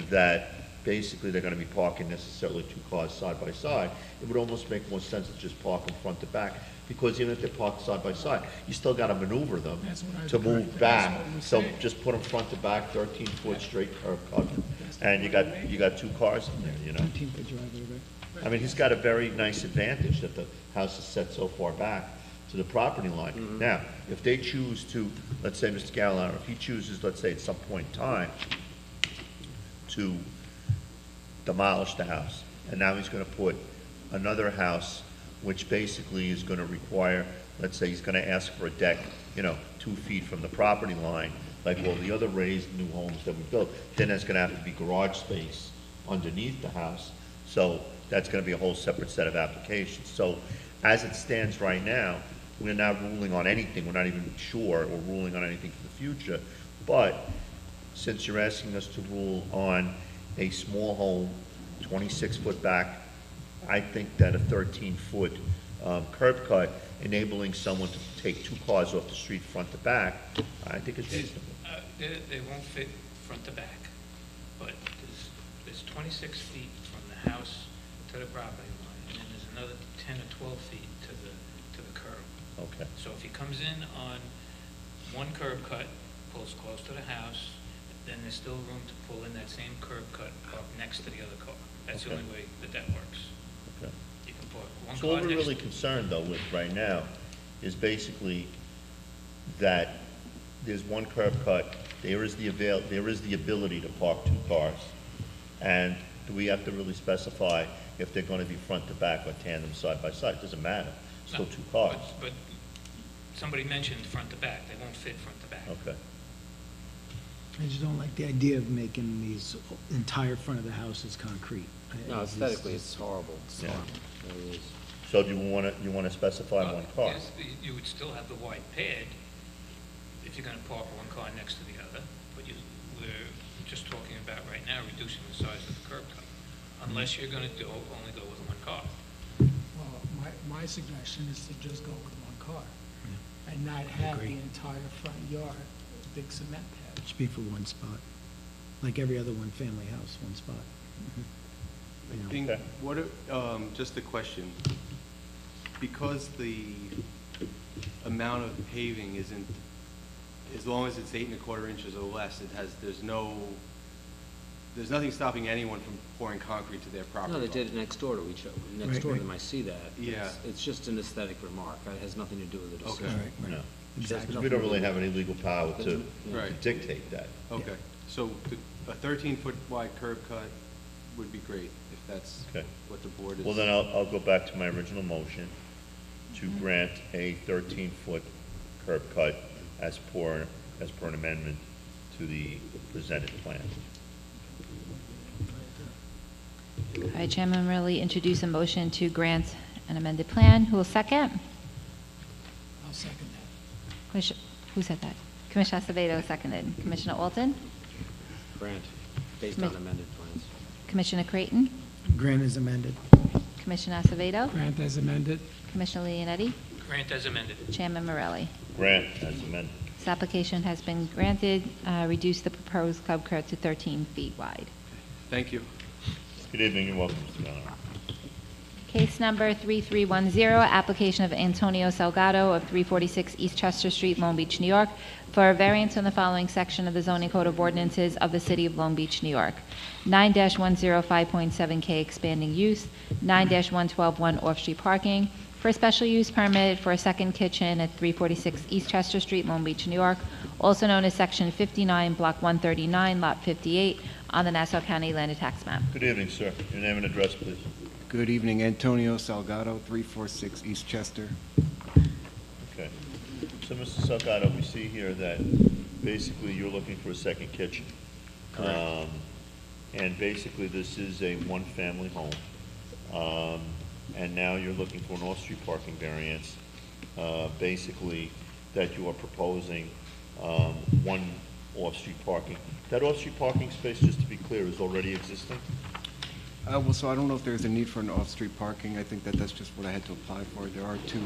that basically they're going to be parking necessarily 2 cars side by side. It would almost make more sense to just park them front to back, because even if they're parked side by side, you still got to maneuver them That's what I- to move that's back. what we're So saying. just put them front to back, 13-foot straight curb cut, and you got 2 cars in there, 13-foot driveway, right? I mean, he's got a very nice advantage that the house is set so far back to the property line. Now, if they choose to, let's say Mr. Gallo, if he chooses, let's say at some point in time, to demolish the house, and now he's gonna put another house, which basically is gonna require, let's say he's gonna ask for a deck, 2 feet from the property line, like all the other raised new homes that we built, then there's gonna have to be garage space underneath the house. So that's gonna be a whole separate set of applications. So as it stands right now, we're not ruling on anything, we're not even sure or ruling on anything for the future. But since you're asking us to rule on a small home, 26-foot back, I think that a 13-foot curb cut, enabling someone to take two cars off the street front to back, I think it's reasonable. They won't fit front to back, but there's 26 feet from the house to the property line, and then there's another 10 or 12 feet to the curb. Okay, So if he comes in on one curb cut, pulls close to the house, then there's still room to pull in that same curb cut park next to the other car. That's the Okay. only way that works. okay. You can park one So what car we're next really concerned though with right now is basically that there's one curb cut, there is the ability to park two cars. And do we have to really specify if they're gonna be front to back or tandem side by side? It doesn't matter, still No, two cars. But somebody mentioned front to back, they won't fit front to back. Okay, I just don't like the idea of making these entire front of the houses concrete. No, aesthetically, it's horrible. Yeah. It really is. so do you wanna specify Well, one car? yes, you would still have the wide pad if you're gonna park one car next to the other, but we're just talking about right now reducing the size of the curb cut, unless you're gonna only go with one car. Well, my suggestion is to just go with one car and not have the Agree. entire front yard, big cement pad. Should be for one spot, like every other one-family house, one spot. I think, Okay. just a question. Because the amount of paving isn't, as long as it's 8¼ inches or less, there's nothing stopping anyone from pouring concrete to their property. No, they did it next door to each other. Next Right, door to right. them, I see that. Yeah. It's just an aesthetic remark. It has nothing to do with the Okay. decision. No, Exactly. we don't really have any legal power to Right. dictate that. Okay, so a 13-foot wide curb cut would be great, if that's Okay. what the board is. Well, then I'll go back to my original motion to grant a 13-foot curb cut as per an amendment to the presented plan. All right, Chairman Morelli introduce a motion to grant an amended plan. Who will second? I'll second that. Who said that? Commissioner Acevedo seconded. Commissioner Alton? Grant, based on amended plans. Commissioner Creighton? Grant is amended. Commissioner Acevedo? Grant as amended. Commissioner Leonetti? Grant as amended. Chairman Morelli? Grant as amended. This application has been granted. Reduce the proposed curb cut to 13 feet wide. Thank you. Good evening, you're welcome, Mr. Gunnar. Case number 3310, application of Antonio Salgado of 346 East Chester Street, Long Beach, New York, for a variance in the following section of the zoning code of ordinances of the city of Long Beach, New York. 9-105.7K expanding use, 9-1121 off-street parking, for a special use permit for a second kitchen at 346 East Chester Street, Long Beach, New York, also known as Section 59, Block 139, Lot 58, on the Nassau County Land and Tax Map. Good evening, sir. Your name and address, please. Good evening, Antonio Salgado, 346 East Chester. Okay. So, Mr. Salgado, we see here that basically you're looking for a second kitchen. Correct. And basically, this is a one-family home. And now you're looking for an off-street parking variance, basically, that you are proposing one off-street parking. That off-street parking space, just to be clear, is already existing? Well, so I don't know if there's a need for an off-street parking. I think that's just what I had to apply for. There are two.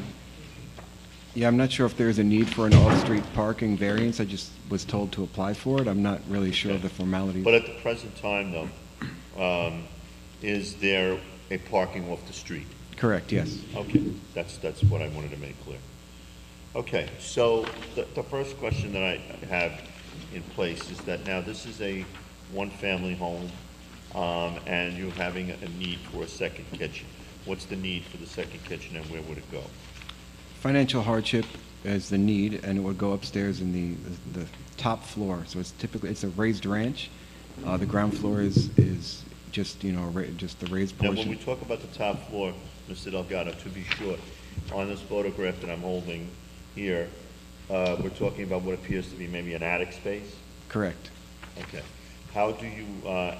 Yeah, I'm not sure if there's a need for an off-street parking variance. I just was told to apply for it. I'm not really sure of the formalities. But at the present time, though, is there a parking off the street? Correct, yes. Okay, that's what I wanted to make clear. Okay, so the first question that I have in place is that now this is a one-family home, and you're having a need for a second kitchen. What's the need for the second kitchen, and where would it go? Financial hardship is the need, and it would go upstairs in the top floor. So it's a raised ranch. The ground floor is just, just the raised Now, portion. when we talk about the top floor, Mr. Delgado, to be sure, on this photograph that I'm holding here, we're talking about what appears to be maybe an attic space? Correct. Okay. How do you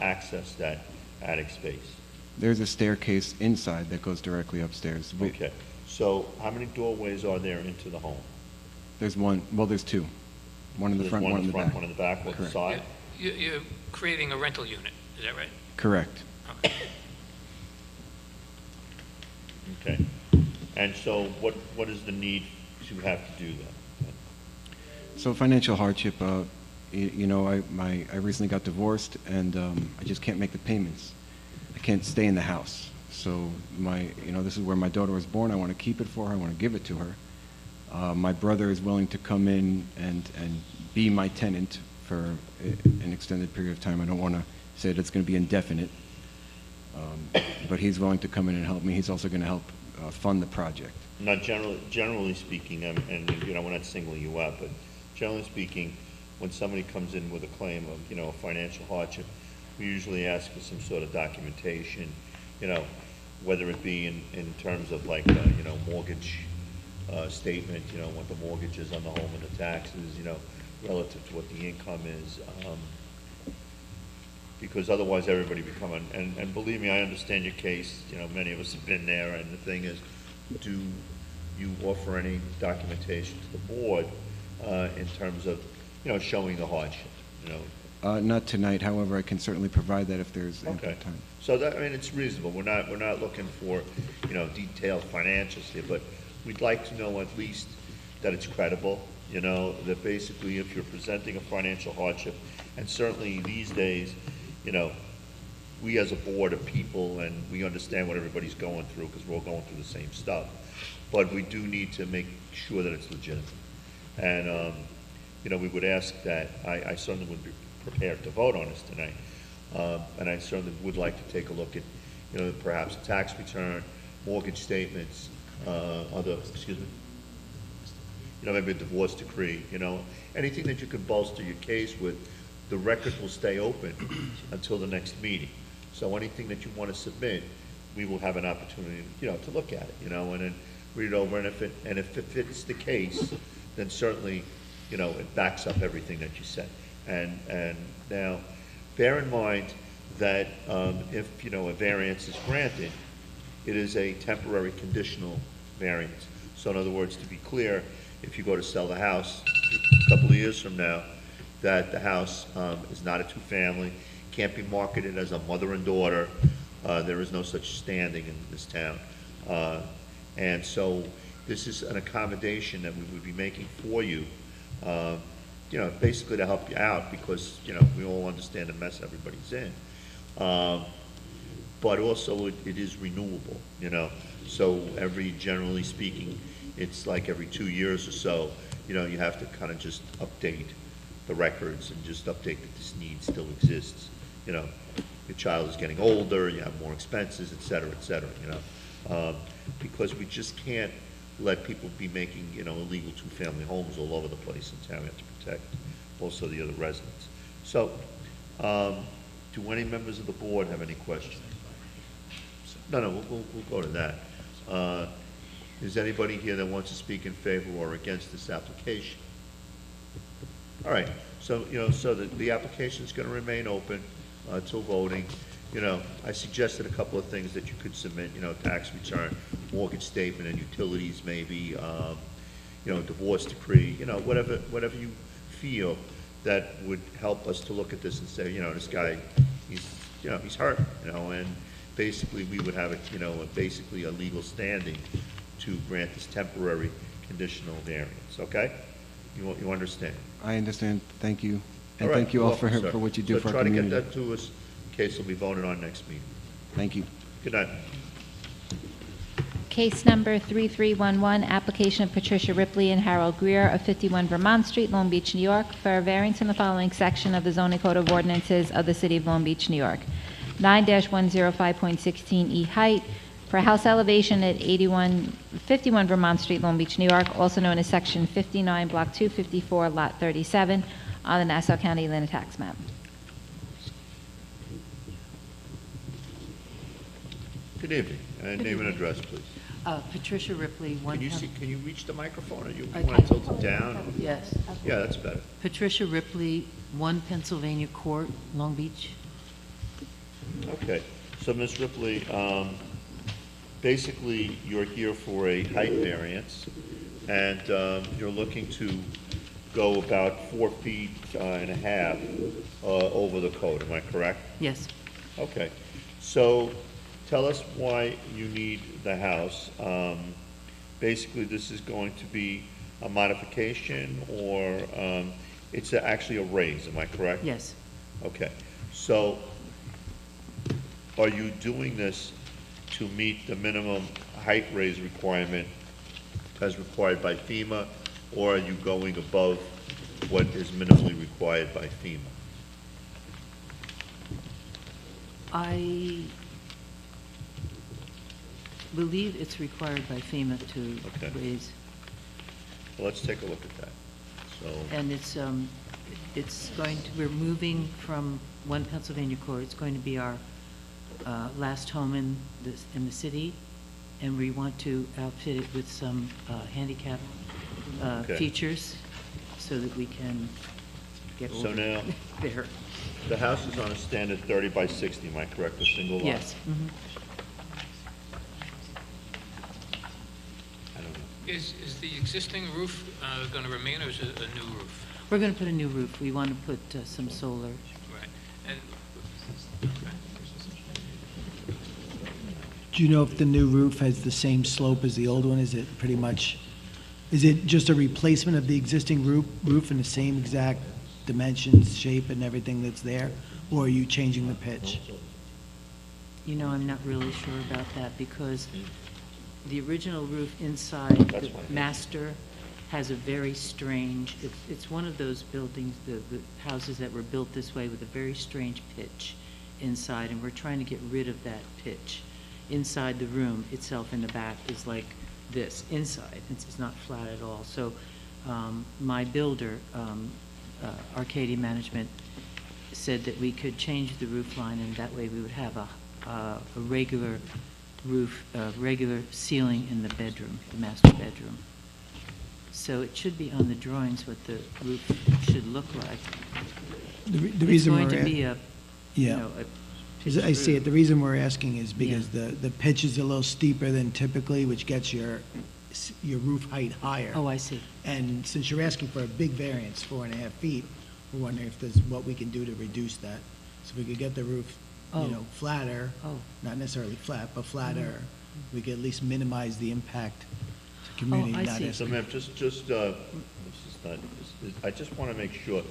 access that attic space? There's a staircase inside that goes directly upstairs. Okay. So how many doorways are there into the home? There's one, well, there's two. One in the There's front, one in the back. one in the back, one in the Correct. side? You're creating a rental unit, is that right? Correct. Okay. Okay. And so what is the need to have to do that? So financial hardship, you know, I recently got divorced, and I just can't make the payments. I can't stay in the house. So you know, this is where my daughter was born. I want to keep it for her. I want to give it to her. My brother is willing to come in and be my tenant for an extended period of time. I don't want to say that it's going to be indefinite, but he's willing to come in and help me. He's also going to help fund the project. Now, generally speaking, and you know, we're not singling you out, but generally speaking, when somebody comes in with a claim of, you know, financial hardship, we usually ask for some sort of documentation, you know, whether it be in terms of like, you know, mortgage statement, you know, what the mortgage is on the home and the taxes, you know, relative to what the income is. Because otherwise everybody become, and believe me, I understand your case, you know, many of us have been there, and the thing is, do you offer any documentation to the board in terms of, you know, showing the hardship, you know? Not tonight, however, I can certainly provide that if there's ample Okay. time. So that, I mean, it's reasonable. We're not looking for, you know, detailed financials here, but we'd like to know at least that it's credible, you know, that basically if you're presenting a financial hardship, and certainly these days, you know, we as a board of people, and we understand what everybody's going through, because we're all going through the same stuff, but we do need to make sure that it's legitimate. And, you know, we would ask that, I certainly would be prepared to vote on this tonight, and I certainly would like to take a look at, you know, perhaps a tax return, mortgage statements, excuse me, you know, maybe a divorce decree, you know, anything that you could bolster your case with. The record will stay open until the next meeting. So anything that you want to submit, we will have an opportunity, you know, to look at it, you know, and then read it over, and if it fits the case, then certainly, you know, it backs up everything that you said. And now, bear in mind that if, you know, a variance is granted, it is a temporary conditional variance. So in other words, to be clear, if you go to sell the house a couple of years from now, that the house is not a two-family, can't be marketed as a mother and daughter. There is no such standing in this town. And so this is an accommodation that we would be making for you, you know, basically to help you out, because, you know, we all understand the mess everybody's in. But also it is renewable, you know. So generally speaking, it's like every 2 years or so, you know, you have to kind of just update the records and just update that this need still exists. You know, your child is getting older, you have more expenses, et cetera, you know. Because we just can't let people be making, you know, illegal two-family homes all over the place in town. We have to protect also the other residents. So, do any members of the board have any questions? No, we'll go to that. Is anybody here that wants to speak in favor or against this application? All right, so, you know, so the application is going to remain open till voting. You know, I suggested a couple of things that you could submit, you know, tax return, mortgage statement, and utilities maybe, you know, divorce decree, you know, whatever you feel that would help us to look at this and say, you know, this guy, he's hurt, you know, and basically we would have, you know, basically a legal standing to grant this temporary conditional variance, okay? You understand? I understand. Thank you. And All right, thank you all welcome, sir. for what you do So for our try to community. get that to us in case it'll be voted on next meeting. Thank you. Good night. Case number 3311, application of Patricia Ripley and Harold Greer of 51 Vermont Street, Long Beach, New York, for a variance in the following section of the zoning code of ordinances of the city of Long Beach, New York. 9-105.16E height for a house elevation at 51 Vermont Street, Long Beach, New York, also known as section 59, block 254, lot 37, on the Nassau County Land Tax Map. Good evening. Name and address, please. Patricia Ripley, Can you reach the microphone, or you I want to can. tilt it down? Yes. Yeah, that's better. Patricia Ripley, 1 Pennsylvania Court, Long Beach. Okay, so Ms. Ripley, basically, you're here for a height variance, and you're looking to go about 4 feet and a half over the code, am I correct? Yes. Okay, so tell us why you need the house. basically this is going to be a modification, or it's actually a raise, am I correct? Yes. Okay, so are you doing this to meet the minimum height raise requirement as required by FEMA, or are you going above what is minimally required by FEMA? I believe it's required by FEMA to Okay. raise, Well, let's take a look at that. So, and it's going to, we're moving from 1 Pennsylvania Court. It's going to be our last home in the city, and we want to outfit it with some handicap Okay. features so that we can get So over now- there. the house is on a standard 30 by 60, am I correct, a single lot? Yes. Mhm. I don't know. Is the existing roof going to remain, or is it a new roof? We're going to put a new roof. We want to put some solar. Right. And, Do you know if the new roof has the same slope as the old one? Is it pretty much, is it just a replacement of the existing roof in the same exact dimensions, shape, and everything that's there? Or are you changing the pitch? You know, I'm not really sure about that because the original roof inside That's the fine. master has a very strange, it's one of those buildings, the houses that were built this way with a very strange pitch inside, and we're trying to get rid of that pitch. Inside the room itself in the back is like this, inside, it's not flat at all. So my builder, Arcadia Management, said that we could change the roof line, and that way we would have a regular roof, regular ceiling in the bedroom, the master bedroom. So it should be on the drawings what the roof should look like. The reason we're It's going to be a, you Yeah. know, a I see it. The reason we're asking is Yeah. because the pitch is a little steeper than typically, which gets your roof height higher. Oh, I see. And since you're asking for a big variance, 4.5 feet, we're wondering if there's what we can do to reduce that. So if we could get the roof, Oh. flatter, Oh. not necessarily flat, but flatter, we could at least minimize the impact to community. I not see. as- So ma'am, this is not, I just want to make sure,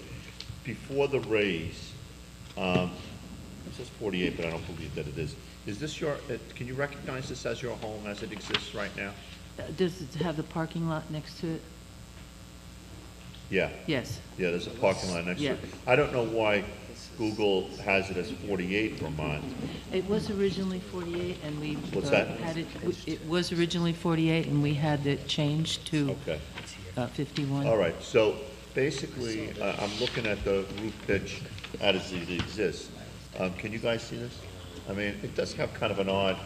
before the raise, it says 48, but I don't believe that it is. Is this your, can you recognize this as your home as it exists right now? Does it have the parking lot next to it? Yeah, Yes. yeah, there's a parking lot next to it. Yeah. I don't know why Google has it as 48 Vermont. It was originally 48, and we What's that? had it, it was originally 48, and we had it changed to Okay. 51. All right, so basically, I'm looking at the roof pitch as it exists. Can you guys see this? I mean, it does have kind of an odd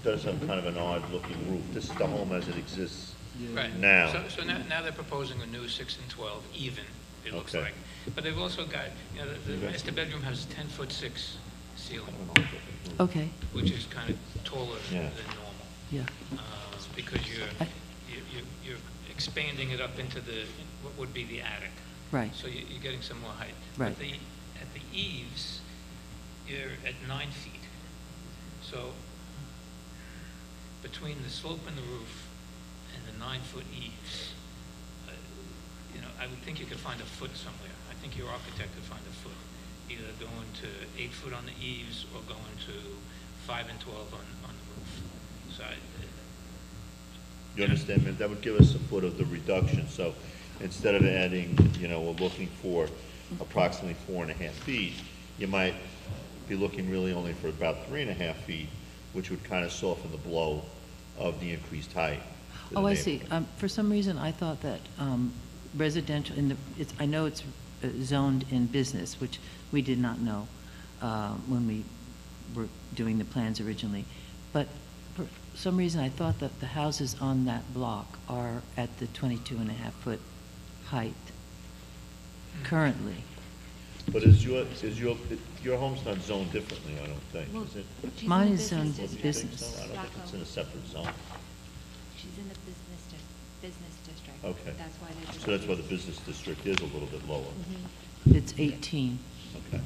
looking roof. This is the home as it exists right. now. So now they're proposing a new 6 and 12 even, it looks Okay. like. But they've also got, the master bedroom has 10'6" ceiling, Okay, which is kind of taller Yeah. than normal. yeah. Because you're expanding it up into what would be the attic. Right. So you're getting some more height. Right. At the eaves, you're at 9 feet. So between the slope in the roof and the 9-foot eaves, I would think you could find a foot somewhere. I think your architect could find a foot, either going to 8 foot on the eaves or going to 5 and 12 on the roof. So You understand, man? That would give us a foot of the reduction. So instead of adding, we're looking for approximately 4.5 feet, you might be looking really only for about 3.5 feet, which would kind of soften the blow of the increased height. to the Oh, I neighbor. see. For some reason, I thought that residential, I know it's zoned in business, which we did not know when we were doing the plans originally. But for some reason, I thought that the houses on that block are at the 22.5-foot height currently. But your home's not zoned differently, I don't think, is it? She's in Mine the is zoned business You think district. business. so? I don't think it's in a separate zone. She's in the business district. Okay. That's why they're. So that's why the business district is a little bit lower. It's 18. Okay.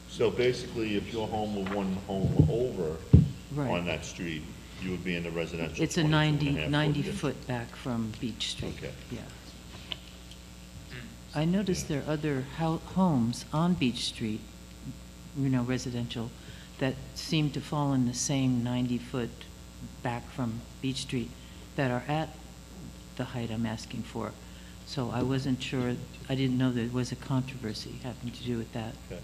So basically, if your home were one home over Right. on that street, You would be in the residential. It's a 22.5 90 foot. foot back from Beach Street. Okay. Yeah. I noticed there are other homes on Beach Street, residential, that seem to fall in the same 90-foot back from Beach Street that are at the height I'm asking for. So I wasn't sure, I didn't know there was a controversy having to do with that. Okay,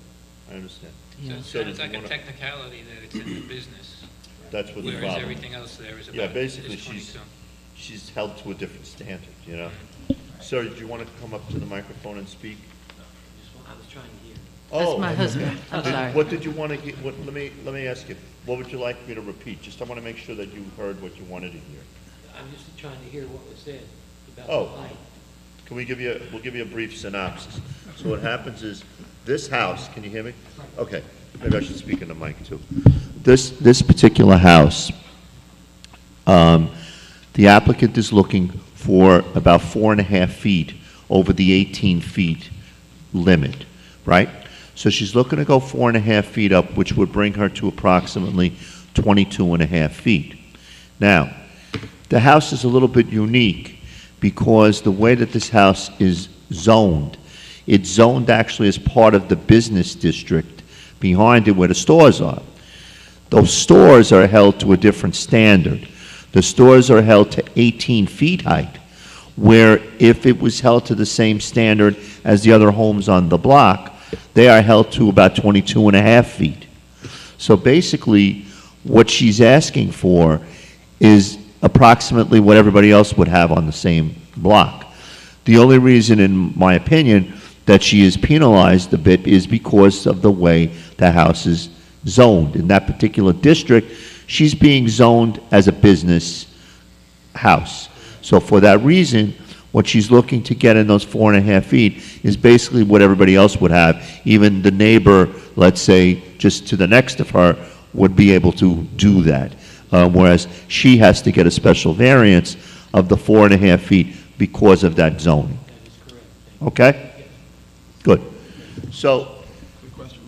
I understand. Yeah. So did it's you like a wanna- technicality that it's in the business, That's what the whereas problem. everything else there is Yeah, about, basically, is 22. she's held to a different standard, you know? Sir, do you want to come up to the microphone and speak? I was trying to hear. Oh, That's my okay. husband. I'm sorry. What did you want to get, let me ask you, what would you like me to repeat? Just I want to make sure that you heard what you wanted to hear. I'm just trying to hear what was said about Oh. Can we give you, we'll give you a brief synopsis. So what happens is, this house, can you hear me? Okay, maybe I should speak in the mic too. This particular house, the applicant is looking for about 4.5 feet over the 18 feet limit, right? So she's looking to go 4.5 feet up, which would bring her to approximately 22.5 feet. Now, the house is a little bit unique because the way that this house is zoned, it's zoned actually as part of the business district behind it where the stores are. Those stores are held to a different standard. The stores are held to 18 feet height, where if it was held to the same standard as the other homes on the block, they are held to about 22.5 feet. So basically, what she's asking for is approximately what everybody else would have on the same block. The only reason, in my opinion, that she is penalized a bit is because of the way the house is zoned. In that particular district, she's being zoned as a business house. So for that reason, what she's looking to get in those 4.5 feet is basically what everybody else would have. Even the neighbor, let's say, just to the next of her, would be able to do that. Whereas she has to get a special variance of the 4.5 feet because of that zoning. Okay? Good. So,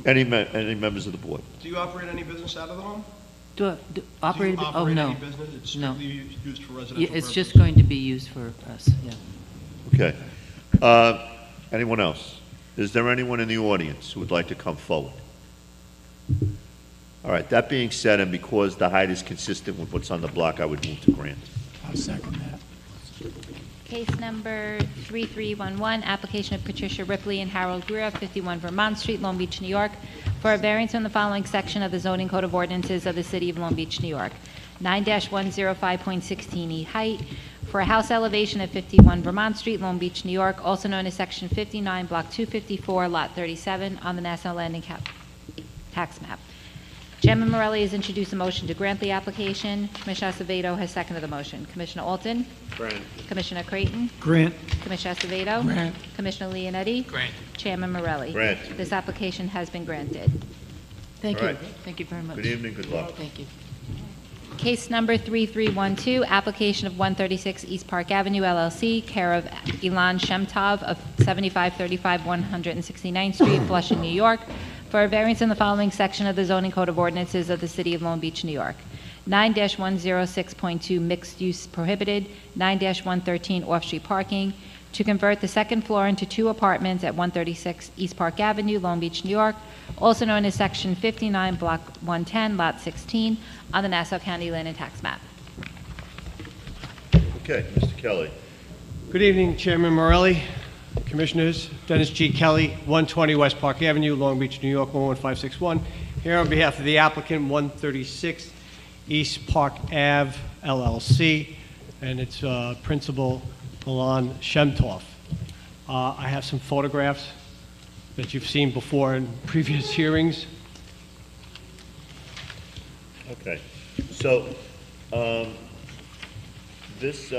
any members of the board? Do you operate any business out of the home? Operate, Do you oh, operate no. any business? It's No. strictly used for Yeah, residential it's just purposes? going to be used for us, yeah. Okay. Anyone else? Is there anyone in the audience who would like to come forward? All right, that being said, and because the height is consistent with what's on the block, I would move to grant. I'll second that. Case number 3311, application of Patricia Ripley and Harold Greer, 51 Vermont Street, Long Beach, New York, for a variance from the following section of the zoning code of ordinances of the city of Long Beach, New York. 9-105.16E height for a house elevation at 51 Vermont Street, Long Beach, New York, also known as section 59, block 254, lot 37, on the National Landing tax map. Chairman Morelli has introduced a motion to grant the application. Commissioner Acevedo has seconded the motion. Commissioner Alton? Grant. Commissioner Creighton? Grant. Commissioner Acevedo? Grant. Commissioner Leonetti? Grant. Chairman Morelli? Grant. This application has been granted. Thank All you. right. Thank you very much. Good evening, good luck. Thank you. Case number 3312, application of 136 East Park Avenue LLC, care of Ilan Shemtov of 7535 169th Street, Flushing, New York, for a variance in the following section of the zoning code of ordinances of the city of Long Beach, New York. 9-106.2 mixed use prohibited, 9-113 off-street parking, to convert the second floor into 2 apartments at 136 East Park Avenue, Long Beach, New York, also known as Section 59, Block 110, Lot 16, on the Nassau County Land and Tax Map. Okay, Mr. Kelly. Good evening, Chairman Morelli, Commissioners. Dennis G. Kelly, 120 West Park Avenue, Long Beach, New York, 11561. Here on behalf of the applicant, 136 East Park Ave LLC, and its principal, Ilan Shemtov. I have some photographs that you've seen before in previous hearings. Okay, so, this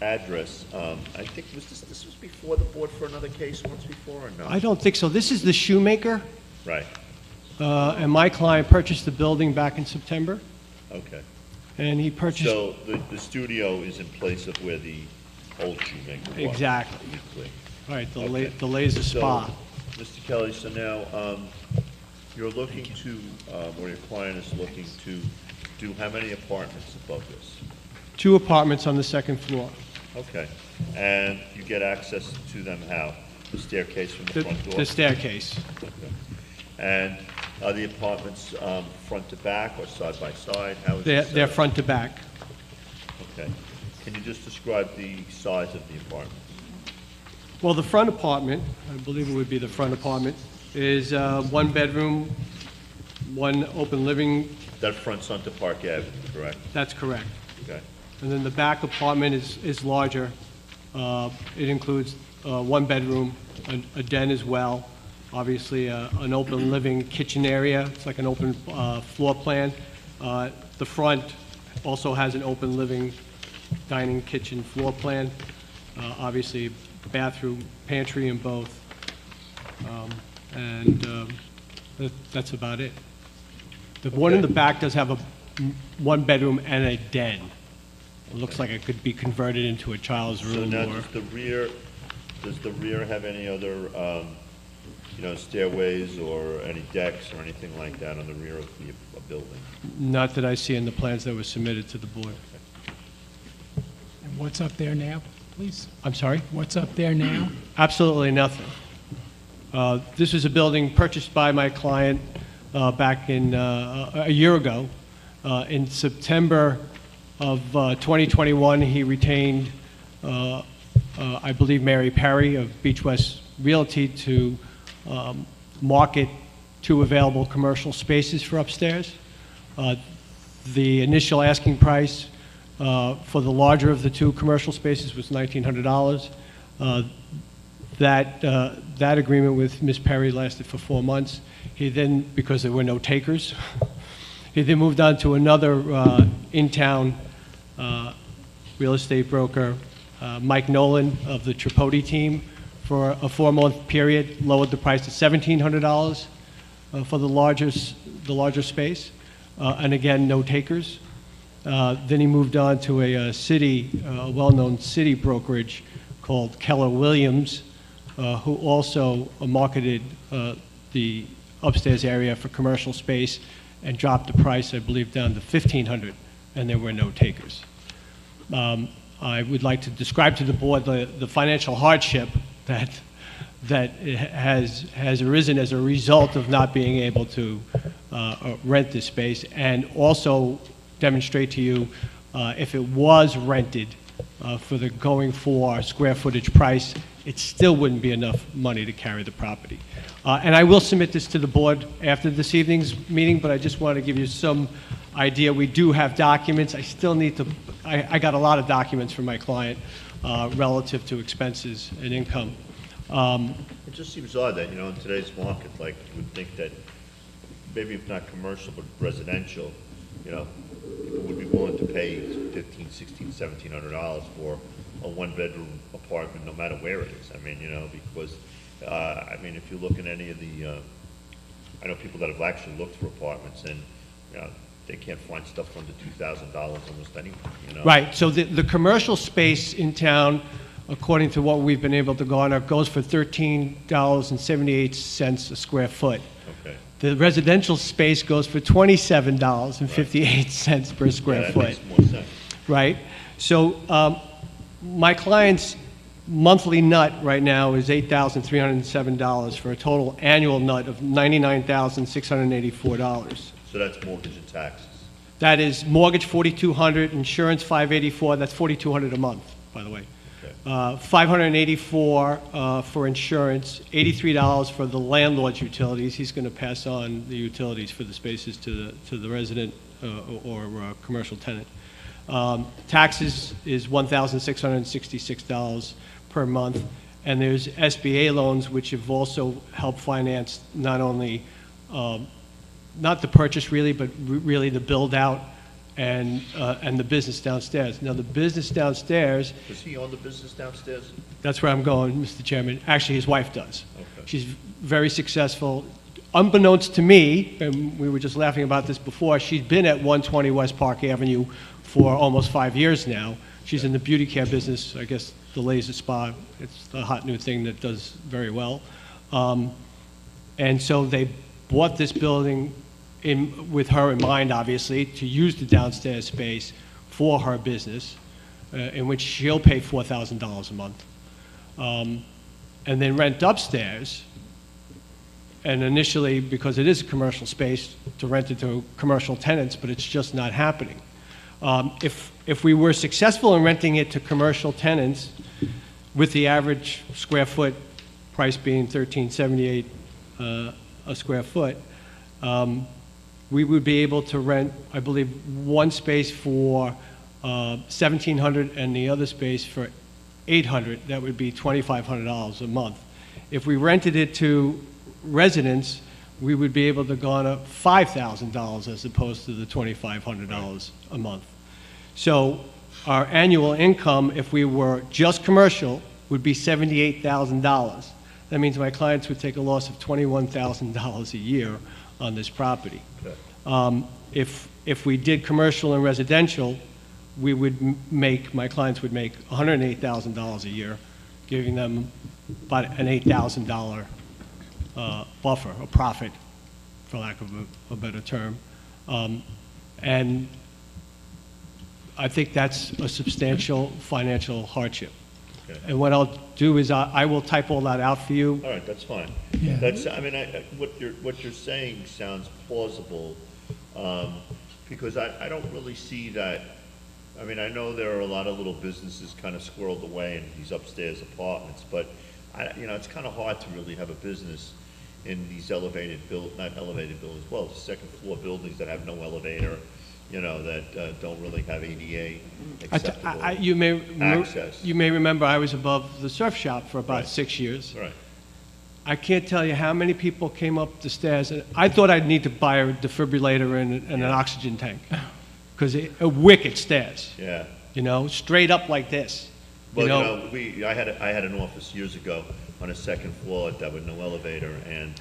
address, I think, this was before the board for another case once before, or no? I don't think so. This is the Shoemaker, Right, and my client purchased the building back in September, okay. and he purchased... So, the studio is in place of where the old shoemaker was? Exactly. Clear. Right, Okay. the laser spa. So, Mr. Kelly, so now, You're looking to, or your client is looking to do how many apartments above this? 2 apartments on the second floor. Okay. And you get access to them how? The staircase from the The front door? the staircase. Okay. And are the apartments front to back or side by side? How is it set They're up? front to back. Okay. Can you just describe the size of the apartments? Well, the front apartment, I believe it would be the front apartment, is 1 bedroom, 1 open living. That fronts onto Park Avenue, correct? That's correct. Okay. And then the back apartment is larger. It includes 1 bedroom, a den as well, obviously an open living kitchen area. It's like an open floor plan. The front also has an open living dining kitchen floor plan, obviously bathroom, pantry in both. That's about it. The one in the back does have a 1 bedroom and a den. It looks like it could be converted into a child's So room now, or... does the rear have any other, stairways or any decks or anything like that on the rear of the building? Not that I see in the plans that were submitted to the board. And what's up there now, please? I'm sorry? What's up there now? Absolutely nothing. This is a building purchased by my client back in, a year ago. In September of 2021, he retained, I believe, Mary Perry of Beach West Realty to market 2 available commercial spaces for upstairs. The initial asking price for the larger of the 2 commercial spaces was $1,900. That agreement with Ms. Perry lasted for 4 months. He then, because there were no takers, he then moved on to another in-town real estate broker, Mike Nolan of the Tripodi team, for a 4-month period, lowered the price to $1,700 for the larger space, and again, no takers. Then he moved on to a well-known city brokerage called Keller Williams, who also marketed the upstairs area for commercial space and dropped the price, I believe, down to $1,500, and there were no takers. I would like to describe to the board the financial hardship that has arisen as a result of not being able to rent this space, and also demonstrate to you if it was rented for the going for square footage price, it still wouldn't be enough money to carry the property. And I will submit this to the board after this evening's meeting, but I just want to give you some idea. We do have documents. I still need to, I got a lot of documents from my client relative to expenses and income. It just seems odd that, in today's market, like, you would think that maybe if not commercial, but residential, people would be willing to pay $1,500, $1,600, $1,700 for a 1-bedroom apartment, no matter where it is. I mean, because, if you look at any of the, I know people that have actually looked for apartments, and, they can't find stuff under $2,000 almost anywhere, Right, so the commercial space in town, according to what we've been able to garner, goes for $13.78 a square foot. Okay. The residential space goes for $27.58 per square Yeah, that foot. makes more sense. Right? So my client's monthly nut right now is $8,307 for a total annual nut of $99,684. So that's mortgage and taxes. That is mortgage $4,200, insurance $584. That's $4,200 a month, by the way. Okay. $584 for insurance, $83 for the landlord's utilities. He's going to pass on the utilities for the spaces to the resident or commercial tenant. Taxes is $1,666 per month, and there's SBA loans which have also helped finance not only not the purchase really, but really the build out and the business downstairs. Now the business downstairs. Does he own the business downstairs? That's where I'm going, Mr. Chairman. Actually, his wife does. Okay. She's very successful. Unbeknownst to me, and we were just laughing about this before, she's been at 120 West Park Avenue for almost 5 years now. She's in the beauty care business, I guess the laser spa. It's a hot new thing that does very well. And so they bought this building with her in mind, obviously, to use the downstairs space for her business, in which she'll pay $4,000 a month, and then rent upstairs, and initially, because it is a commercial space, to rent it to commercial tenants, but it's just not happening. If we were successful in renting it to commercial tenants, with the average square foot price being $13.78 a square foot, we would be able to rent, I believe, one space for $1,700 and the other space for $800. That would be $2,500 a month. If we rented it to residents, we would be able to garner $5,000 as opposed to the $2,500 a month. So our annual income, if we were just commercial, would be $78,000. That means my clients would take a loss of $21,000 a year on this property. If we did commercial and residential, we would my clients would make $108,000 a year, giving them about an $8,000 buffer, a profit, for lack of a better term. And I think that's a substantial financial hardship. Okay. And what I'll do is I will type all that out for you. All right, that's fine. Yeah. That's, I mean, what you're saying sounds plausible, because I don't really see that. I mean, I know there are a lot of little businesses kind of squirreled away in these upstairs apartments, but it's kind of hard to really have a business in these not elevated buildings, well, second floor buildings that have no elevator, that don't really have ADA acceptable You may access. You may remember I was above the surf shop for about Right. 6 years. Right. I can't tell you how many people came up the stairs, and I thought I'd need to buy a defibrillator and an oxygen tank, because wicked stairs, Yeah. straight up like this. Well, I had an office years ago on a second floor that with no elevator, and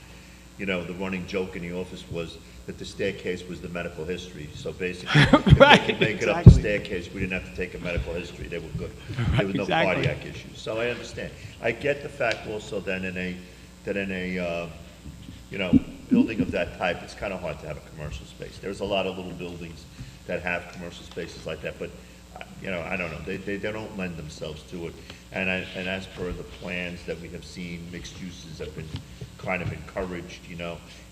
the running joke in the office was that the staircase was the medical history. So basically, if Right, they could make it up exactly. the staircase, we didn't have to take a medical history. They were good. There was no Exactly. cardiac issues. So I understand. I get the fact also that in a building of that type, it's kind of hard to have a commercial space. There's a lot of little buildings that have commercial spaces like that, but I don't know. They don't lend themselves to it. And as per the plans that we have seen, mixed uses have been kind of encouraged.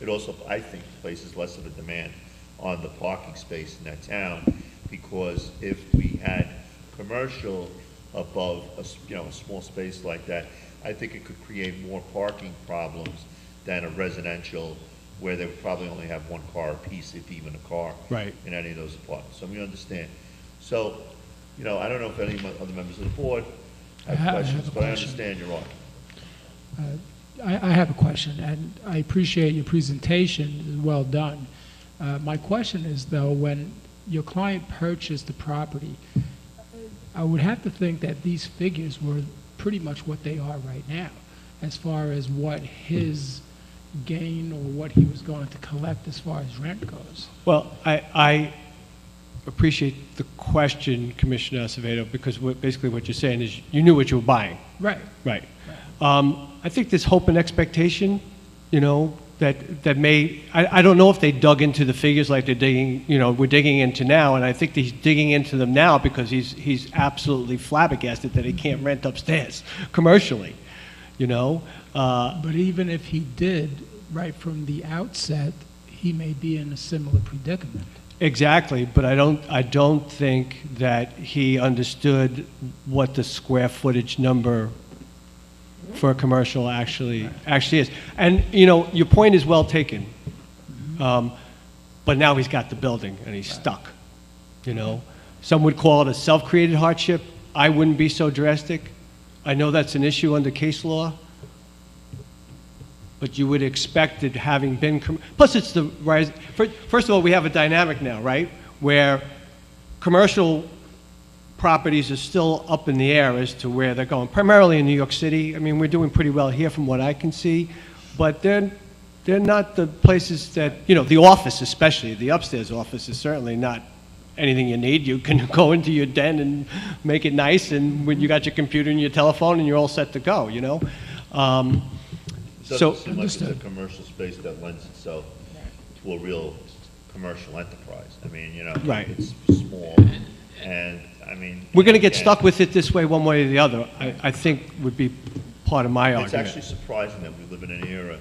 It also, I think, places less of a demand on the parking space in that town, because if we had commercial above a small space like that, I think it could create more parking problems than a residential, where they would probably only have one car apiece, if even a car, Right. in any of those apartments. So we understand. So, I don't know if any other members of the board have I have a questions, but I question. understand you're on. I have a question, and I appreciate your presentation, it's well done. My question is, though, when your client purchased the property, I would have to think that these figures were pretty much what they are right now, as far as what his gain or what he was going to collect as far as rent goes. Well, I appreciate the question, Commissioner Acevedo, because basically what you're saying is you knew what you were buying. Right. Right. I think there's hope and expectation, that may, I don't know if they dug into the figures like they're digging, we're digging into now, and I think he's digging into them now because he's absolutely flabbergasted that he can't rent upstairs commercially, But even if he did, right from the outset, he may be in a similar predicament. Exactly, but I don't think that he understood what the square footage number for a commercial actually is. And, your point is well taken. But now he's got the building and he's stuck, Some would call it a self-created hardship. I wouldn't be so drastic. I know that's an issue under case law. But you would expect it having been, plus it's the rise. First of all, we have a dynamic now, right? Where commercial properties are still up in the air as to where they're going. Primarily in New York City. I mean, we're doing pretty well here from what I can see. But they're not the places that, the office especially, the upstairs office is certainly not anything you need. You can go into your den and make it nice, and when you got your computer and your telephone and you're all set to go, It So- doesn't seem like it's a commercial space that lends itself to a real commercial enterprise. I mean, you know, Right. it's small, and, I mean. We're going to get again, stuck with it this way, one way or the other, I think would be part of my It's actually argument. surprising that we live in an era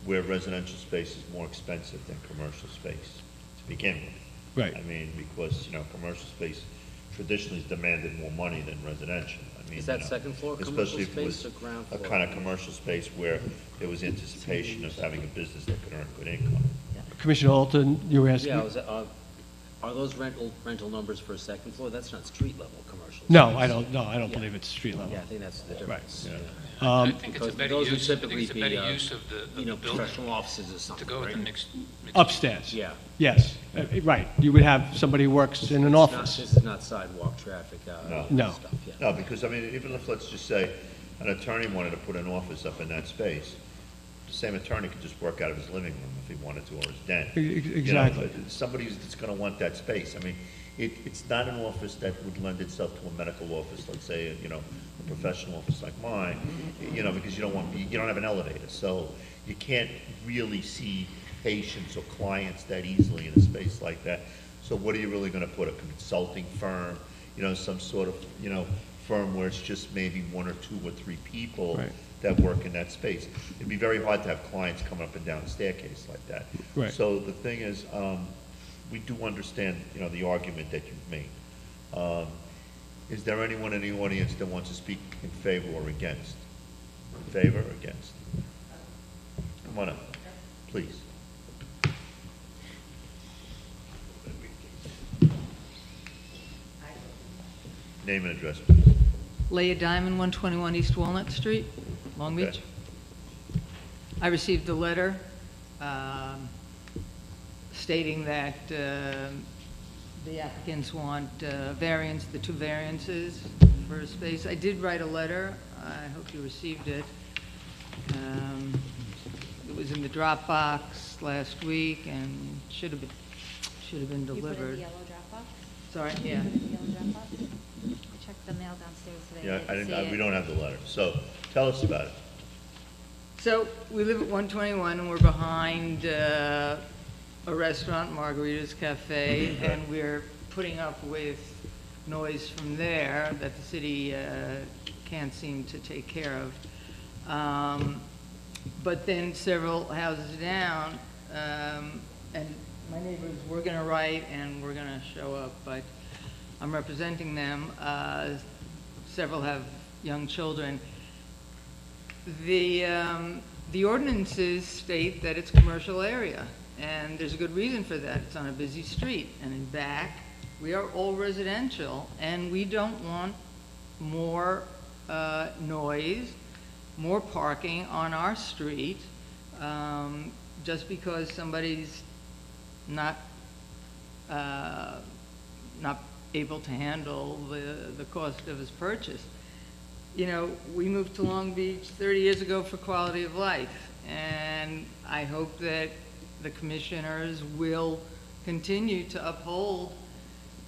where residential space is more expensive than commercial space to begin with. Right. I mean, because, you know, commercial space traditionally has demanded more money than residential. I mean, Is that you know, second floor commercial especially if it was space or ground a floor? kind of commercial space where there was anticipation of having a business that could earn good income. Commissioner Alton, you were asking? Yeah, are those rental numbers for a second floor? That's not street level commercial. No, space. I don't Yeah. believe it's street level. Yeah, I think that's the difference. Yeah. I think it's a Because better those would use, I think typically it's a better be, use of the building professional offices or to something, go with right? the mixed. Upstairs? Yeah. Yes, right. You would have somebody who works in an office. This is not sidewalk traffic, No. stuff, yeah. No, because, I mean, even if, let's just say, an attorney wanted to put an office up in that space, the same attorney could just work out of his living room if he wanted to, or his den. Exactly. You know, somebody that's gonna want that space. I mean, it's not an office that would lend itself to a medical office, let's say, you know, a professional office like mine, you know, because you don't have an elevator, so you can't really see patients or clients that easily in a space like that. So what are you really gonna put, a consulting firm, you know, some sort of, you know, firm where it's just maybe one or two or three people Right. that work in that space? It'd be very hard to have clients coming up and down a staircase like that. Right. So the thing is, we do understand, you know, the argument that you've made. Is there anyone in the audience that wants to speak in favor or against? In favor or against? Come on up, please. Name and address, please. Leah Diamond, 121 East Walnut Street, Long Okay. Beach. I received a letter stating that the applicants want variance, the two variances for a space. I did write a letter. I hope you received it. It was in the Dropbox last week and should have been delivered. yellow Dropbox? Sorry, You yeah. put it in the yellow Dropbox? I checked the mail downstairs today. Yeah, didn't see we it. don't have the letter, so tell us about it. So we live at 121 and we're behind a restaurant, Margarita's Cafe, Okay. and we're putting up with noise from there that the city can't seem to take care of. But then several houses down, and my neighbors were going to write and we're going to show up, but I'm representing them. Several have young children. The ordinances state that it's commercial area, and there's a good reason for that. It's on a busy street, and in back, we are all residential, and we don't want more noise, more parking on our street, just because somebody's not able to handle the cost of his purchase. You know, we moved to Long Beach 30 years ago for quality of life, and I hope that the commissioners will continue to uphold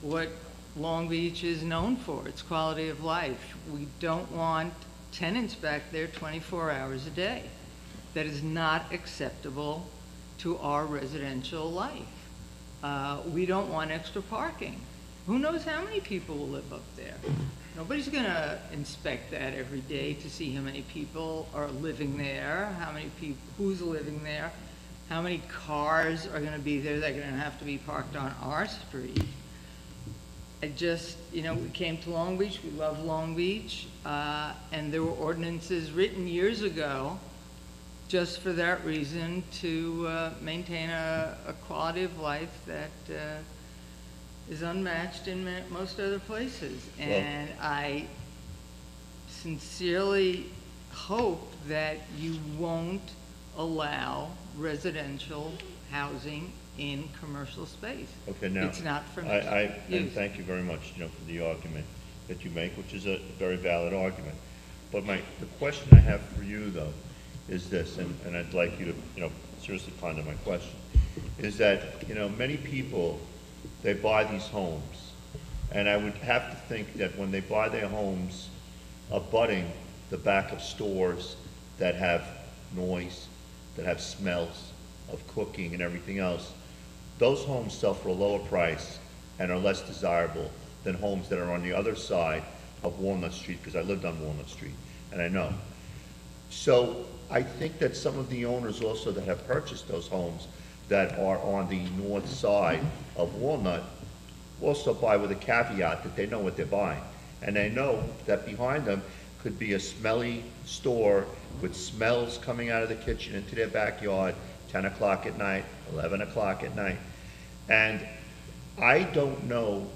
what Long Beach is known for, its quality of life. We don't want tenants back there 24 hours a day. That is not acceptable to our residential life. We don't want extra parking. Who knows how many people will live up there? Nobody's going to inspect that every day to see how many people are living there, how many people, who's living there, how many cars are going to be there that are going to have to be parked on our street. I just, you know, we came to Long Beach, we love Long Beach, and there were ordinances written years ago just for that reason, to maintain a quality of life that is unmatched in most other places. And I sincerely hope that you won't allow residential housing in commercial space. Okay, now. It's not for And use. thank you very much, you know, for the argument that you make, which is a very valid argument. But the question I have for you, though, is this, and I'd like you to, you know, seriously ponder my question, is that, you know, many people, they buy these homes, and I would have to think that when they buy their homes abutting the back of stores that have noise, that have smells of cooking and everything else, those homes sell for a lower price and are less desirable than homes that are on the other side of Walnut Street, because I lived on Walnut Street, and I know. So I think that some of the owners also that have purchased those homes that are on the north side of Walnut also buy with a caveat that they know what they're buying. And they know that behind them could be a smelly store with smells coming out of the kitchen into their backyard, 10 o'clock at night, 11 o'clock at night. And I don't know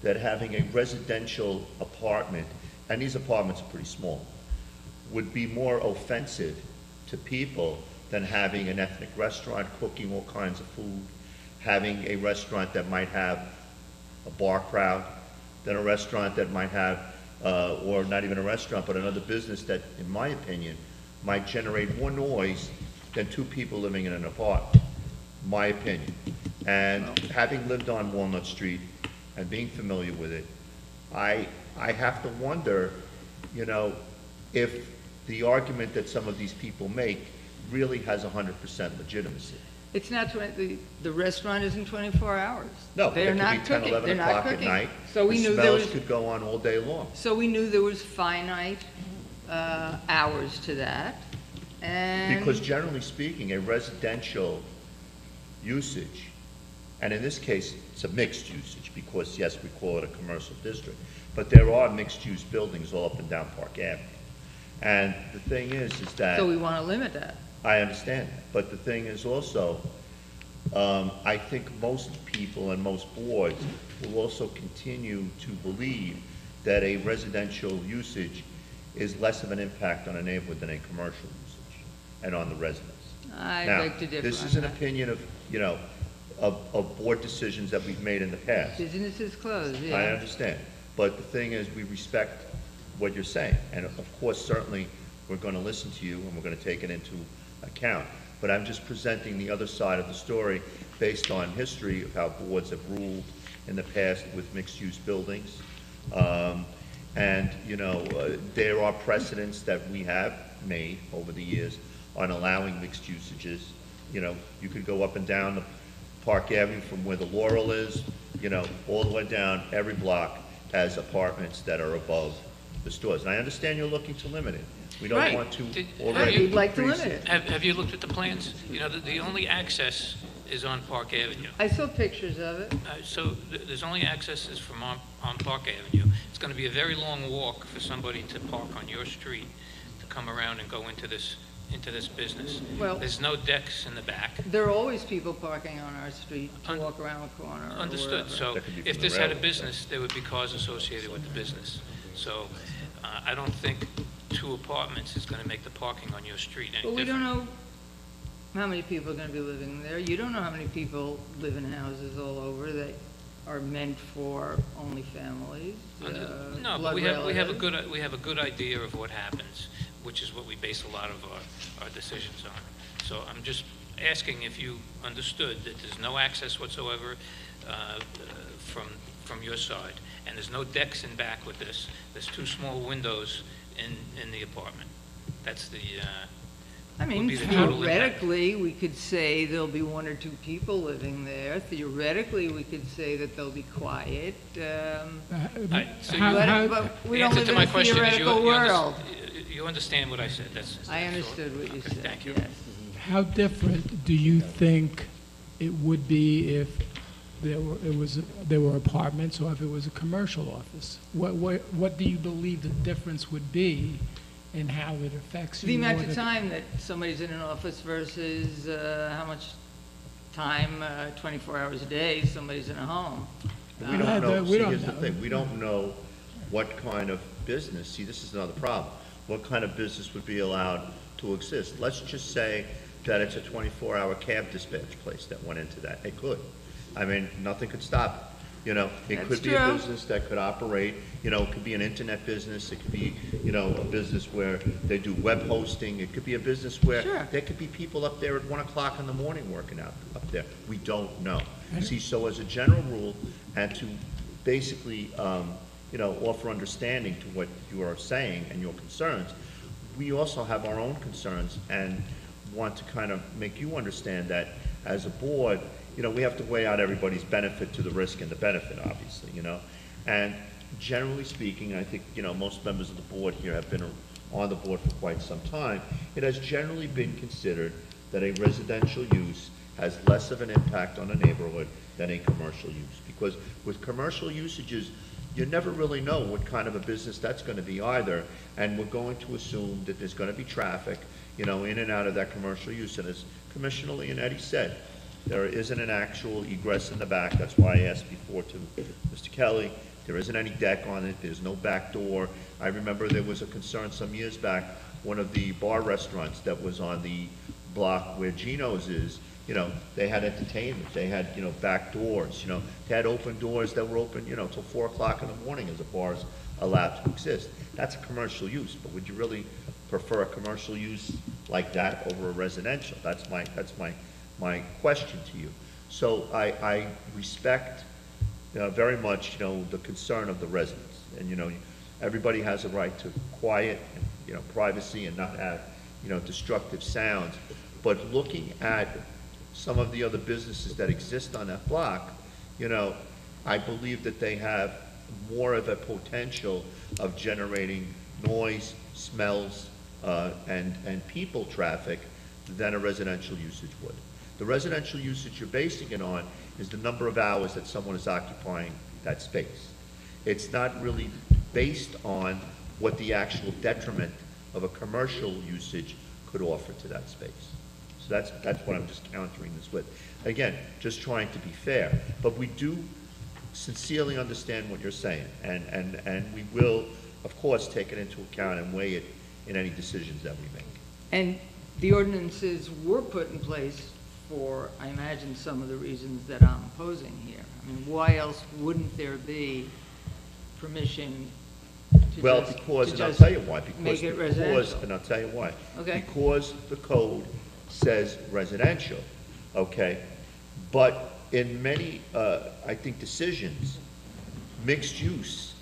that having a residential apartment, and these apartments are pretty small, would be more offensive to people than having an ethnic restaurant cooking all kinds of food, having a restaurant that might have a bar crowd, than a restaurant that might have, or not even a restaurant, but another business that, in my opinion, might generate more noise than two people living in an apartment, my opinion. And having lived on Walnut Street and being familiar with it, I have to wonder, you know, if the argument that some of these people make really has 100% legitimacy. It's not, the restaurant isn't 24 hours. No, They're it not could be 10, cooking. 11 They're not o'clock at cooking. night. So we The knew there smells was, could go on all day long. so we knew there was finite hours to that, and. Because generally speaking, a residential usage, and in this case, it's a mixed usage, because yes, we call it a commercial district, but there are mixed-use buildings all up and down Park Avenue. And the thing is that. So we want to limit that. I understand that, but the thing is also, I think most people and most boards will also continue to believe that a residential usage is less of an impact on a neighborhood than a commercial usage and on the residents. I Now, beg to differ this on is an that. opinion of, you know, of board decisions that we've made in the past. Business is closed, yeah. I understand, but the thing is, we respect what you're saying, and of course, certainly, we're gonna listen to you, and we're gonna take it into account. But I'm just presenting the other side of the story based on history of how boards have ruled in the past with mixed-use buildings. And, you know, there are precedents that we have made over the years on allowing mixed usages. You know, you could go up and down the Park Avenue from where the Laurel is, you know, all the way down, every block has apartments that are above the stores. And I understand you're looking to limit it. We don't Right. want to Have already you- We'd like to increase limit it. it. Have you looked at the plans? You know, the only access is on Park Avenue. I saw pictures of it. So there's only access is from on Park Avenue. It's going to be a very long walk for somebody to park on your street, to come around and go into this business. Well- There's no decks in the back. There are always people parking on our street to Un- walk around the corner or Understood. wherever. So That could be if from this the had a railroad, business, there would be cars associated with the business. So I don't think 2 apartments is going to make the parking on your street any But we different. don't know how many people are going to be living there. You don't know how many people live in houses all over that are meant for only families. No, but blood we have a relatives. good idea of what happens, which is what we base a lot of our decisions on. So I'm just asking if you understood that there's no access whatsoever from your side, and there's no decks in back with this. There's 2 small windows in the apartment. That's the, I mean, would be the total impact. theoretically, we could say there'll be 1 or 2 people living there. Theoretically, we could say that they'll be quiet. So How- you- how- But we the don't answer live to in my a question is theoretical world. you understand what I said. That's I all. understood what you Okay, said, thank you. yes. How different do you think it would be if there were apartments or if it was a commercial office? What do you believe the difference would be in how it affects you? The amount more of than- time that somebody's in an office versus how much time, 24 hours a day, somebody's in a home. We don't know, we see, don't here's the know. thing, we don't know what kind of business, see, this is another problem. What kind of business would be allowed to exist? Let's just say that it's a 24-hour cab dispatch place that went into that. It could. I mean, nothing could stop it. You know, it That's could be a true. business that could operate, you know, it could be an internet business, it could be, you know, a business where they do web hosting, it could be a business where Sure. there could be people up there at 1 o'clock in the morning working out up there. We don't know. See, so as a general rule, and to basically, you know, offer understanding to what you are saying and your concerns, we also have our own concerns, and want to kind of make you understand that as a board, you know, we have to weigh out everybody's benefit to the risk and the benefit, obviously, you know? And generally speaking, I think, you know, most members of the board here have been on the board for quite some time. It has generally been considered that a residential use has less of an impact on a neighborhood than a commercial use. Because with commercial usages, you never really know what kind of a business that's going to be either. And we're going to assume that there's going to be traffic, you know, in and out of that commercial use. And as Commissioner Leonetti said, there isn't an actual egress in the back. That's why I asked before to Mr. Kelly. There isn't any deck on it. There's no back door. I remember there was a concern some years back, one of the bar restaurants that was on the block where Geno's is, you know, they had entertainment. They had, you know, back doors, you know. They had open doors that were open, you know, till 4 o'clock in the morning as the bar's allowed to exist. That's a commercial use, but would you really prefer a commercial use like that over a residential? That's my question to you. So I respect very much, you know, the concern of the residents. And, you know, everybody has a right to quiet and, you know, privacy and not have, you know, destructive sounds. But looking at some of the other businesses that exist on that block, you know, I believe that they have more of a potential of generating noise, smells, and people traffic than a residential usage would. The residential usage you're basing it on is the number of hours that someone is occupying that space. It's not really based on what the actual detriment of a commercial usage could offer to that space. So that's what I'm just countering this with. Again, just trying to be fair, but we do sincerely understand what you're saying, and we will, of course, take it into account and weigh it in any decisions that we make. And the ordinances were put in place for, I imagine, some of the reasons that I'm posing here. I mean, why else wouldn't there be permission to Well, just, because, to and I'll just tell you why, make it residential? and I'll tell you why. Okay. Because the code says residential, okay? But in many, I think, decisions, mixed use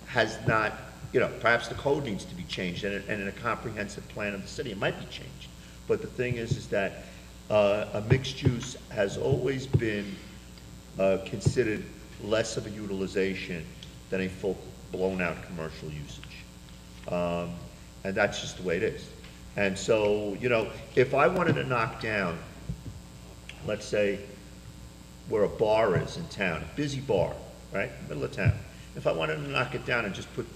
has not, you know, perhaps the code needs to be changed, and in a comprehensive plan of the city, it might be changed. But the thing is that a mixed use has always been considered less of a utilization than a full blown-out commercial usage. And that's just the way it is. And so, you know, if I wanted to knock down, let's say, where a bar is in town, a busy bar, right, middle of town. If I wanted to knock it down and just put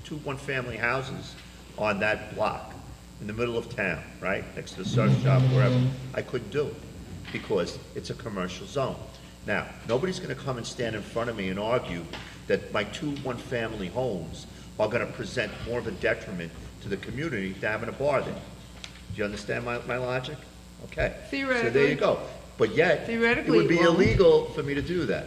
2 one-family houses on that block in the middle of town, right, next to the surf shop, wherever, I couldn't do it because it's a commercial zone. Now, nobody's going to come and stand in front of me and argue that my 2 one-family homes are going to present more of a detriment to the community than having a bar there. Do you understand my logic? Okay. Theoretically. So there you go. But yet, it Theoretically, would be it won't. illegal for me to do that.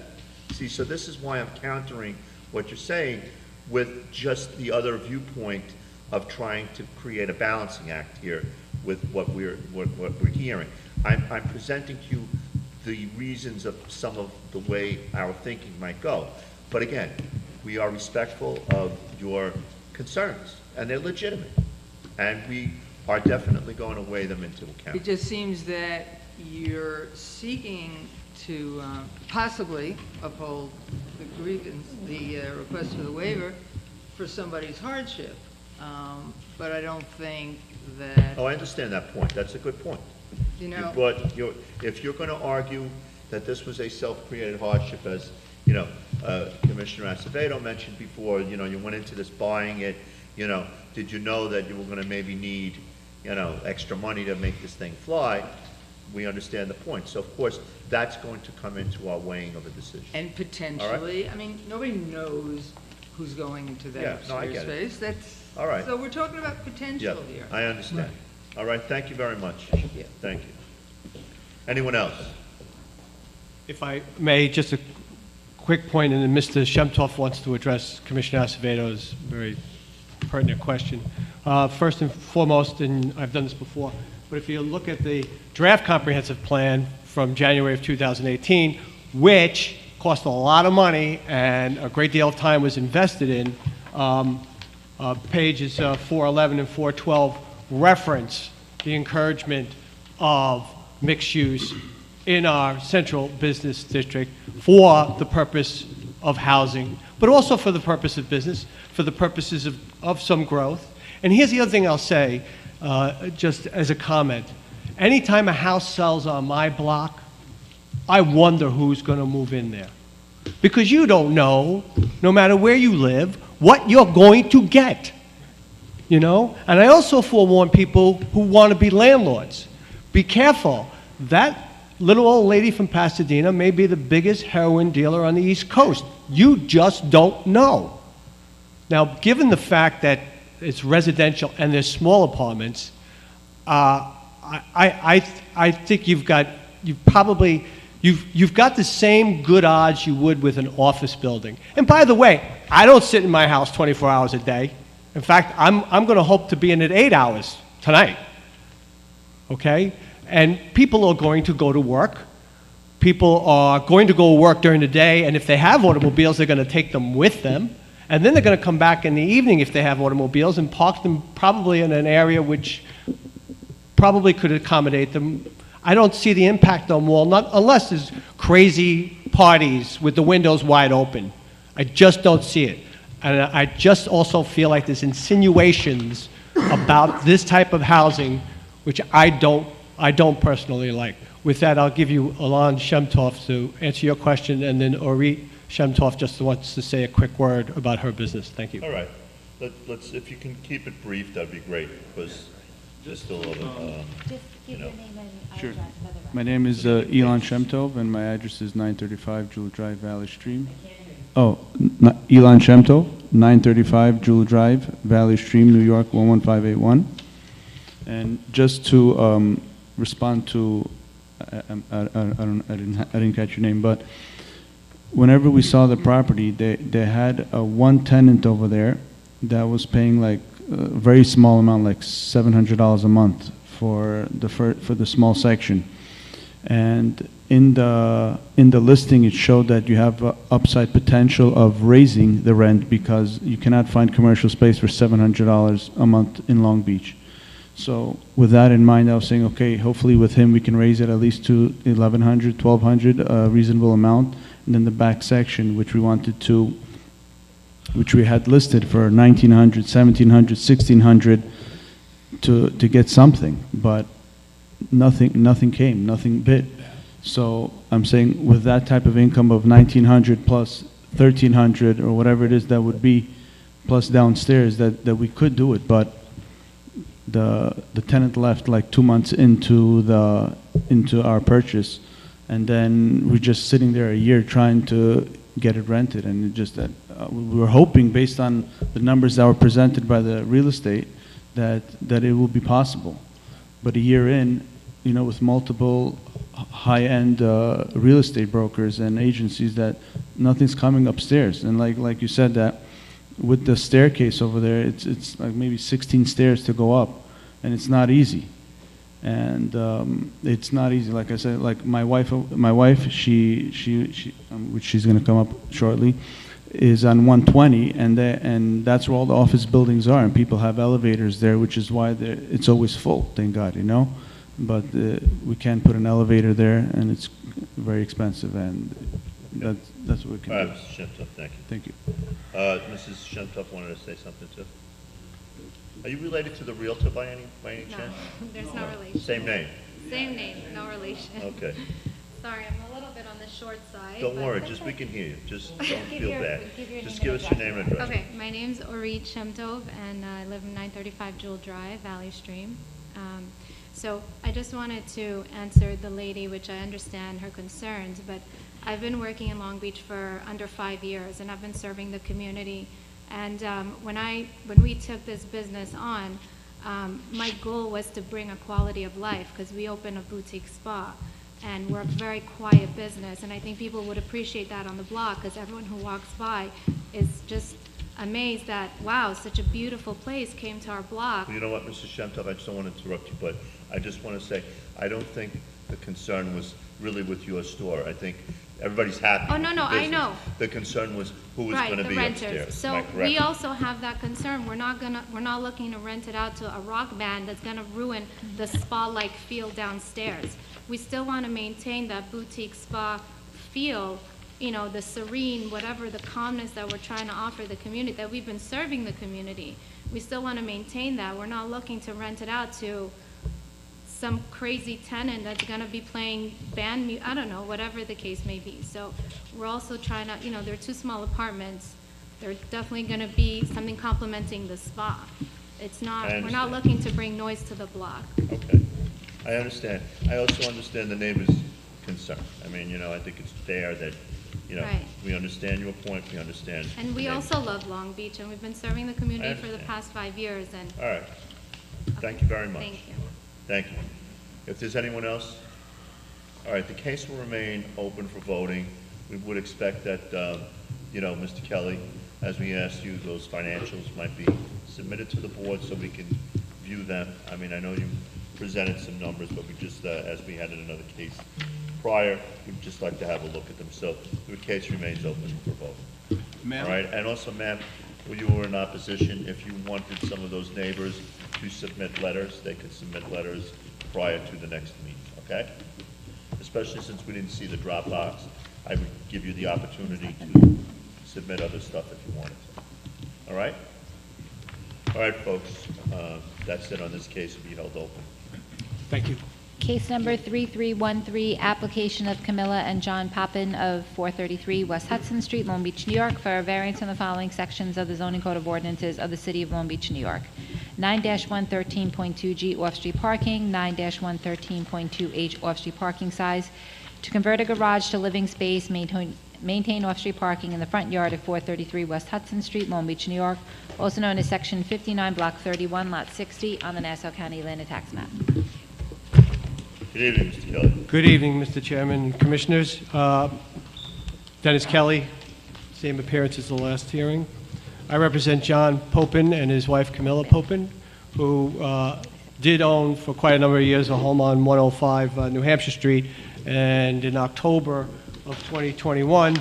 See, so this is why I'm countering what you're saying with just the other viewpoint of trying to create a balancing act here with what we're hearing. I'm presenting to you the reasons of some of the way our thinking might go. But again, we are respectful of your concerns, and they're legitimate. And we are definitely going to weigh them into account. It just seems that you're seeking to possibly uphold the grievance, the request for the waiver for somebody's hardship. But I don't think that, Oh, I understand that point. That's a good point. you know. But if you're going to argue that this was a self-created hardship, as, you know, Commissioner Acevedo mentioned before, you know, you went into this buying it, you know, did you know that you were going to maybe need, you know, extra money to make this thing fly? We understand the point. So, of course, that's going to come into our weighing of a decision. And potentially, I mean, nobody knows who's going into that Yeah, no, I upstairs get it. space. That's, All right. so we're talking about potential Yeah, here. I understand. All right, thank you very much. Thank you. Anyone else? If I may, just a quick point, and then Mr. Shemtoff wants to address Commissioner Acevedo's very pertinent question. First and foremost, and I've done this before, but if you look at the draft comprehensive plan from January of 2018, which cost a lot of money and a great deal of time was invested in, pages 411 and 412 reference the encouragement of mixed use in our central business district for the purpose of housing, but also for the purpose of business, for the purposes of some growth. And here's the other thing I'll say, just as a comment. Anytime a house sells on my block, I wonder who's going to move in there. Because you don't know, no matter where you live, what you're going to get. You know? And I also forewarn people who want to be landlords. Be careful. That little old lady from Pasadena may be the biggest heroin dealer on the East Coast. You just don't know. Now, given the fact that it's residential and there's small apartments, I think you've got the same good odds you would with an office building. And by the way, I don't sit in my house 24 hours a day. In fact, I'm going to hope to be in it 8 hours tonight. Okay? And people are going to go to work. People are going to go to work during the day, and if they have automobiles, they're going to take them with them. And then they're going to come back in the evening if they have automobiles and park them probably in an area which probably could accommodate them. I don't see the impact on Wall, not unless there's crazy parties with the windows wide open. I just don't see it. And I just also feel like there's insinuations about this type of housing, which I don't personally like. With that, I'll give you Alon Shemtov to answer your question, and then Orit Shemtov just wants to say a quick word about her business. Thank you. All right. Let's, if you can keep it brief, that'd be great, because just a little, Just give your name and Sure. address for the record. My name is Elon Shemtov, and my address is 935 Jewel Drive, Valley Stream. Oh, Elon Shemtov, 935 Jewel Drive, Valley Stream, New York, 11581. And just to respond to, I didn't catch your name, but whenever we saw the property, they had one tenant over there that was paying like a very small amount, like $700 a month for the small section. And in the listing, it showed that you have upside potential of raising the rent because you cannot find commercial space for $700 a month in Long Beach. So with that in mind, I was saying, okay, hopefully with him we can raise it at least to $1,100, $1,200, a reasonable amount. And then the back section, which we had listed for $1,900, $1,700, $1,600 to get something, but nothing came, nothing bit. So I'm saying with that type of income of $1,900 plus $1,300 or whatever it is that would be, plus downstairs, that we could do it, but the tenant left like 2 months into our purchase, and then we're just sitting there a year trying to get it rented, and it just that we were hoping, based on the numbers that were presented by the real estate, that it will be possible. But a year in, you know, with multiple high-end real estate brokers and agencies, that nothing's coming upstairs. And like you said, that with the staircase over there, it's like maybe 16 stairs to go up, and it's not easy. And it's not easy. Like I said, like my wife, she which she's going to come up shortly, is on 120, and that's where all the office buildings are, and people have elevators there, which is why it's always full. Thank God, you know. But we can't put an elevator there, and it's very expensive, and that's what we can all do. right, Mrs. Shemtov, thank you. Thank you. Mrs. Shemtov wanted to say something too. Are you related to the Realtor by any No, chance? there's no relation. Same name? Same name, no relation. Okay. Sorry, I'm a little bit on the short side. Don't but- worry, just we can hear you. Just don't Give feel your- bad. give your Just name give and us your address. name and address. Okay, my name's Orit Shemtov, and I live in 935 Jewel Drive, Valley Stream. So I just wanted to answer the lady, which I understand her concerns, but I've been working in Long Beach for under 5 years, and I've been serving the community. And when we took this business on, my goal was to bring a quality of life, because we opened a boutique spa, and we're a very quiet business, and I think people would appreciate that on the block, because everyone who walks by is just amazed that, wow, such a beautiful place came to our block. You know what, Mrs. Shemtov, I just don't want to interrupt you, but I just want to say, I don't think the concern was really with your store. I think everybody's happy. Oh, with no, the no, I business. know. The concern was who was Right, gonna the be renters. upstairs, am I So correct? we also have that concern. We're not looking to rent it out to a rock band that's gonna ruin the spa-like feel downstairs. We still wanna maintain that boutique spa feel, you know, the serene, whatever, the calmness that we're trying to offer the community, that we've been serving the community. We still wanna maintain that. We're not looking to rent it out to some crazy tenant that's gonna be playing I don't know, whatever the case may be. So we're also trying to, you know, they're two small apartments. There's definitely gonna be something complementing the spa. It's not, I we're not understand. looking to bring noise to the block. Okay, I understand. I also understand the neighbor's concern. I mean, you know, I think it's fair that, you know, Right. we understand your point, we understand. And we the also love Long Beach, and we've been serving the community for the understand. past 5 years, and All right, thank you very much. thank you. Thank you. If there's anyone else? All right, the case will remain open for voting. We would expect that, you know, Mr. Kelly, as we asked you, those financials might be submitted to the board so we can view them. I mean, I know you presented some numbers, but we just, as we had in another case prior, we'd just like to have a look at them. So the case remains open for vote. Ma'am? All right, and also, ma'am, when you were in opposition, if you wanted some of those neighbors to submit letters, they could submit letters prior to the next meeting, okay? Especially since we didn't see the Dropbox, I would give you the opportunity to submit other stuff if you wanted to. All right? All right, folks, that's it on this case, will be held open. Thank you. Case number 3313, application of Camilla and John Poppin of 433 West Hudson Street, Long Beach, New York, for a variance in the following sections of the zoning code of ordinances of the city of Long Beach, New York. 9-113.2G off-street parking, 9-113.2H off-street parking size, to convert a garage to living space, maintain off-street parking in the front yard of 433 West Hudson Street, Long Beach, New York, also known as Section 59, Block 31, Lot 60, on the Nassau County Land and Tax Map. Good evening, Mr. Kelly. Good evening, Mr. Chairman and Commissioners. Dennis Kelly, same appearance as the last hearing. I represent John Popin and his wife Camilla Popin, who did own for quite a number of years a home on 105 New Hampshire Street, and in October of 2021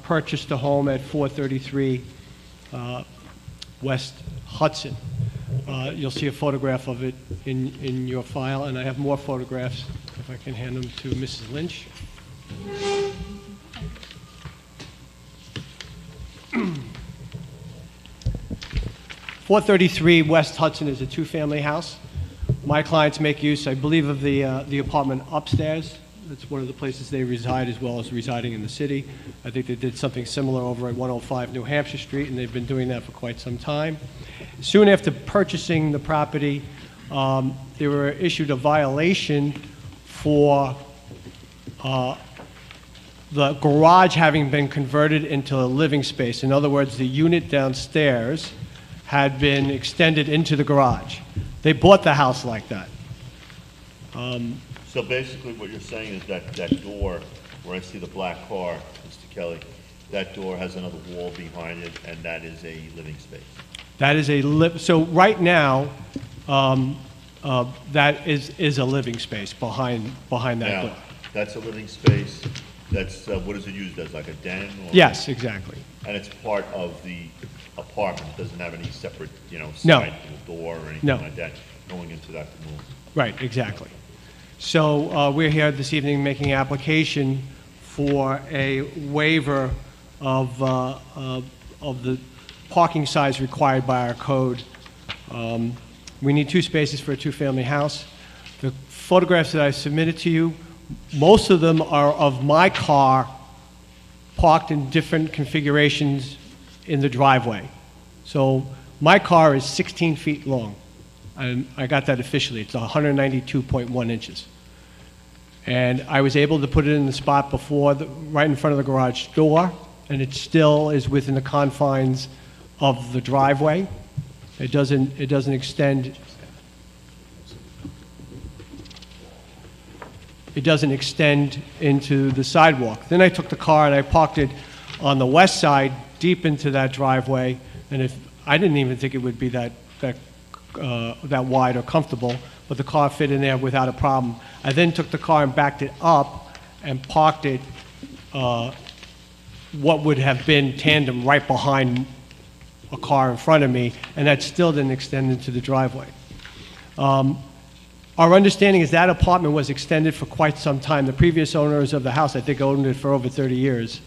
purchased a home at 433 West Hudson. You'll see a photograph of it in your file, and I have more photographs, if I can hand them to Mrs. Lynch. .433 West Hudson is a two-family house. My clients make use, I believe, of the apartment upstairs. It's one of the places they reside, as well as residing in the city. I think they did something similar over at 105 New Hampshire Street, and they've been doing that for quite some time. Soon after purchasing the property, they were issued a violation for the garage having been converted into a living space. In other words, the unit downstairs had been extended into the garage. They bought the house like that. So basically what you're saying is that that door, where I see the black car, Mr. Kelly, that door has another wall behind it, and that is a living space. That is so right now, that is a living space behind that Now, door. that's a living space, that's, what is it used as, like a den? Or? Yes, exactly. And it's part of the apartment, it doesn't have any separate, you know, No. side door or anything No. like that going into that room? Right, exactly. So we're here this evening making application for a waiver of the parking size required by our code. We need 2 spaces for a two-family house. The photographs that I submitted to you, most of them are of my car parked in different configurations in the driveway. So my car is 16 feet long, and I got that officially. It's 192.1 inches. And I was able to put it in the spot before, right in front of the garage door, and it still is within the confines of the driveway. It doesn't extend. It doesn't extend into the sidewalk. Then I took the car and I parked it on the west side, deep into that driveway, and I didn't even think it would be that wide or comfortable, but the car fit in there without a problem. I then took the car and backed it up and parked it what would have been tandem right behind a car in front of me, and that still didn't extend into the driveway. Our understanding is that apartment was extended for quite some time. The previous owners of the house, I think, owned it for over 30 years,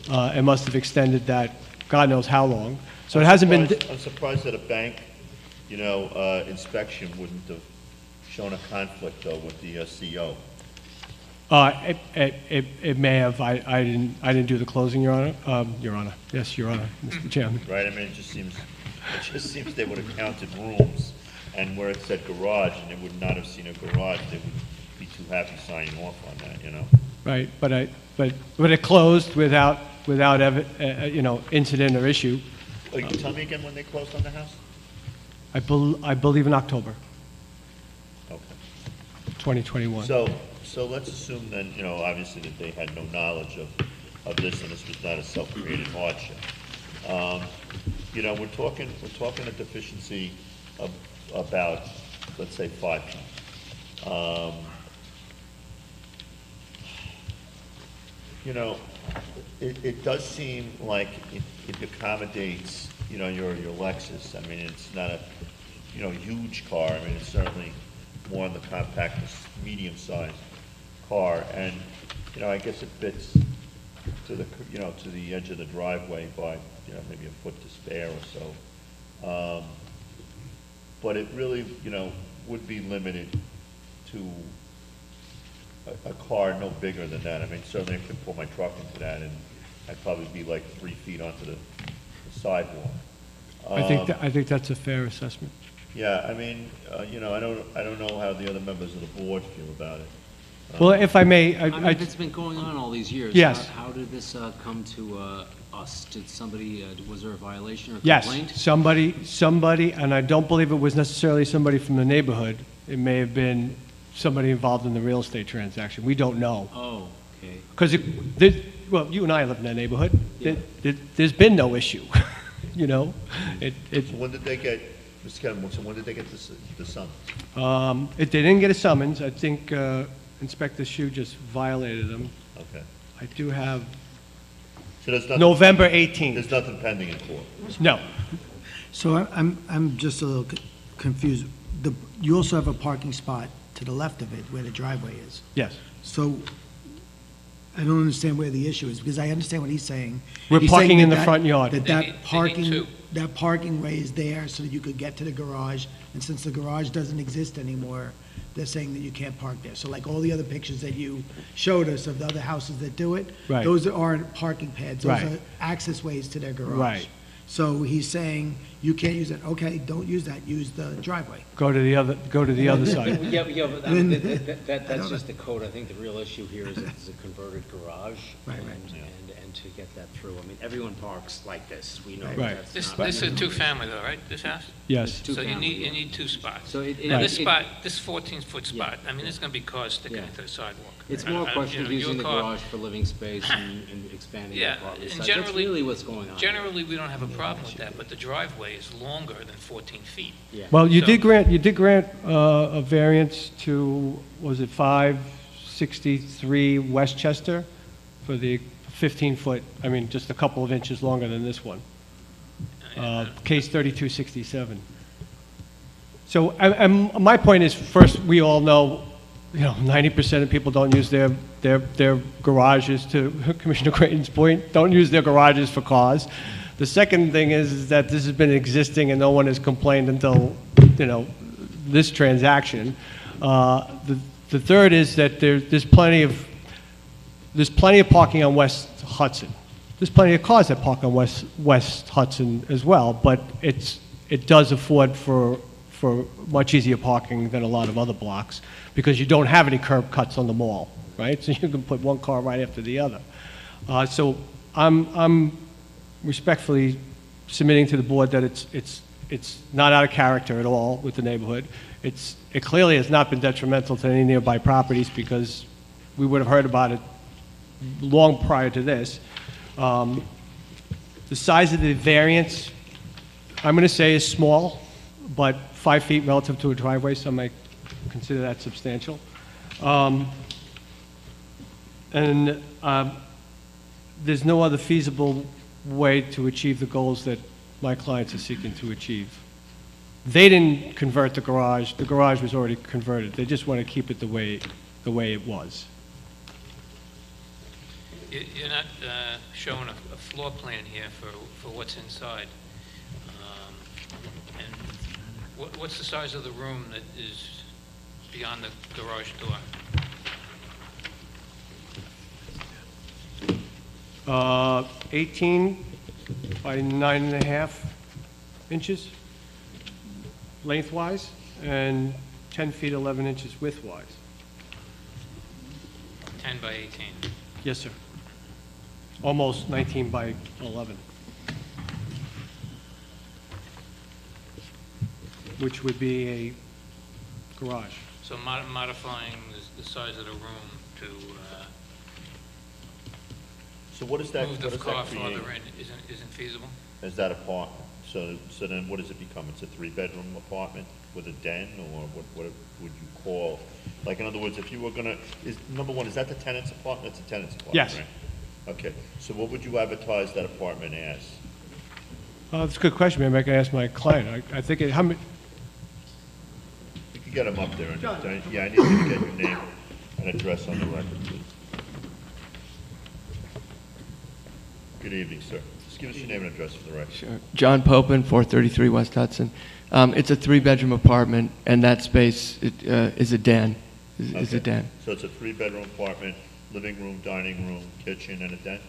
and must have extended that God knows how long. So it hasn't been... I'm surprised that a bank, inspection wouldn't have shown a conflict, though, with the CO. It may have. I didn't do the closing, Your Honor. Your Honor. Yes, Your Honor, Mr. Chairman. Right, I mean, it just seems they would have counted rooms, and where it said garage, and they would not have seen a garage, they would be too happy signing off on that, Right, but it closed without incident or issue. Oh, you can tell me again when they closed on the house? I believe in October Okay. 2021. So let's assume then, obviously that they had no knowledge of this, and this was not a self-created hardship. We're talking a deficiency of about, let's say, 5 times. It does seem like it accommodates, your Lexus. I mean, it's not a, huge car. I mean, it's certainly more on the compact, medium-sized car, and I guess it fits to the edge of the driveway by maybe a foot to spare or so. But it really would be limited to a car no bigger than that. I mean, certainly I could pull my truck into that, and I'd probably be like 3 feet onto the sidewalk. I think that's a fair assessment. Yeah, I mean, I don't know how the other members of the board feel about it. Well, if I may, if it's been going on all these years. Yes. How did this come to us? Did somebody, was there a violation or Yes, complaint? somebody, and I don't believe it was necessarily somebody from the neighborhood. It may have been somebody involved in the real estate transaction. We don't know. Oh, okay. Because, you and I live in that neighborhood. Yeah. There's been no issue, So when did they get, Mr. Kevin, so when did they get the summons? They didn't get a summons. I think Inspector Shue just violated them. Okay. I do have So there's nothing, November 18th. there's nothing pending in court? No. So I'm just a little confused. You also have a parking spot to the left of it where the driveway is. Yes. So I don't understand where the issue is, because I understand what he's saying. We're He's parking saying in that the front yard. That They need two. that parking way is there so that you could get to the garage, and since the garage doesn't exist anymore, they're saying that you can't park there. So like all the other pictures that you showed us of the other houses that do it, Right. those aren't parking pads, those Right. are access ways to their garage. Right. So he's saying, you can't use it. Okay, don't use that, use the driveway. Go to the other side. Yeah, but I mean, that's don't just the code. I think the real issue here is it's a converted garage. Right, right. And to get that through, I mean, everyone parks like this, we know Right. that's not. This is a two-family though, right, this house? Yes. So you Two-family, need 2 spots. So it- Now, it- this it- spot, this 14-foot spot, I mean, there's gonna be cars sticking Yeah. into the sidewalk. It's more a question of using the your car- garage for living space and expanding the Yeah, apartment and size. That's generally. really what's going on. Generally, we don't have a problem with that, but the driveway is longer than 14 feet. Yeah. Well, you So- did grant a variance to, was it 563 Westchester for the 15-foot, I mean, just a couple of inches longer than this one. Case 3267. So, my point is, first, we all know, 90% of people don't use their garages, to Commissioner Creighton's point, don't use their garages for cars. The second thing is that this has been existing and no one has complained until, this transaction. The third is that there's plenty of parking on West Hudson. There's plenty of cars that park on West Hudson as well, but it does afford for much easier parking than a lot of other blocks, because you don't have any curb cuts on the mall, right? So you can put one car right after the other. So I'm respectfully submitting to the board that it's not out of character at all with the neighborhood. It clearly has not been detrimental to any nearby properties, because we would have heard about it long prior to this. The size of the variance, I'm going to say, is small, but 5 feet relative to a driveway, some might consider that substantial. And there's no other feasible way to achieve the goals that my clients are seeking to achieve. They didn't convert the garage was already converted. They just want to keep it the way it was. You're not showing a floor plan here for what's inside. And what's the size of the room that is beyond the garage door? 18 by 9.5 inches lengthwise, and 10 feet 11 inches widthwise. 10 by 18. Yes, sir. Almost 19 by 11. Which would be a garage. So modifying the size of the room to So what is that, move what the does car that create? farther in isn't feasible? Is that apartment? So then what does it become? It's a 3-bedroom apartment with a den, or what would you call? Like, in other words, if you were gonna, number one, is that the tenant's apartment? It's a tenant's apartment, Yes. right? Okay, so what would you advertise that apartment as? That's a good question. Maybe I can ask my client. I think how many? You could get them up there, and, yeah, I need you to get your name and address on the record, please. Good evening, sir. Just give us your name and address for the record. Sure. John Popin, 433 West Hudson. It's a 3-bedroom apartment, and that space is a den. Is a Okay. den. So it's a 3-bedroom apartment, living room, dining room, kitchen, and a den?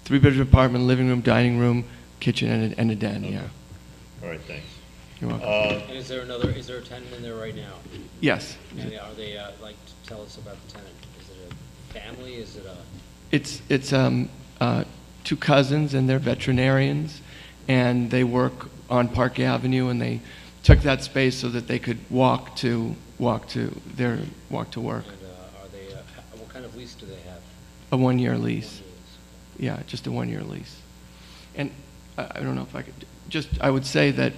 3-bedroom apartment, living room, dining room, kitchen, and a den. Okay. Yeah. All right, thanks. You're welcome. And is there a tenant in there right now? Yes. And are they, tell us about the tenant. Is it a family? Is it a? It's 2 cousins, and they're veterinarians, and they work on Park Avenue, and they took that space so that they could walk to work. And are they, what kind of lease do they have? A 1-year lease. 1 year lease. Yeah, just a 1-year lease. And I don't know if I could, I would say that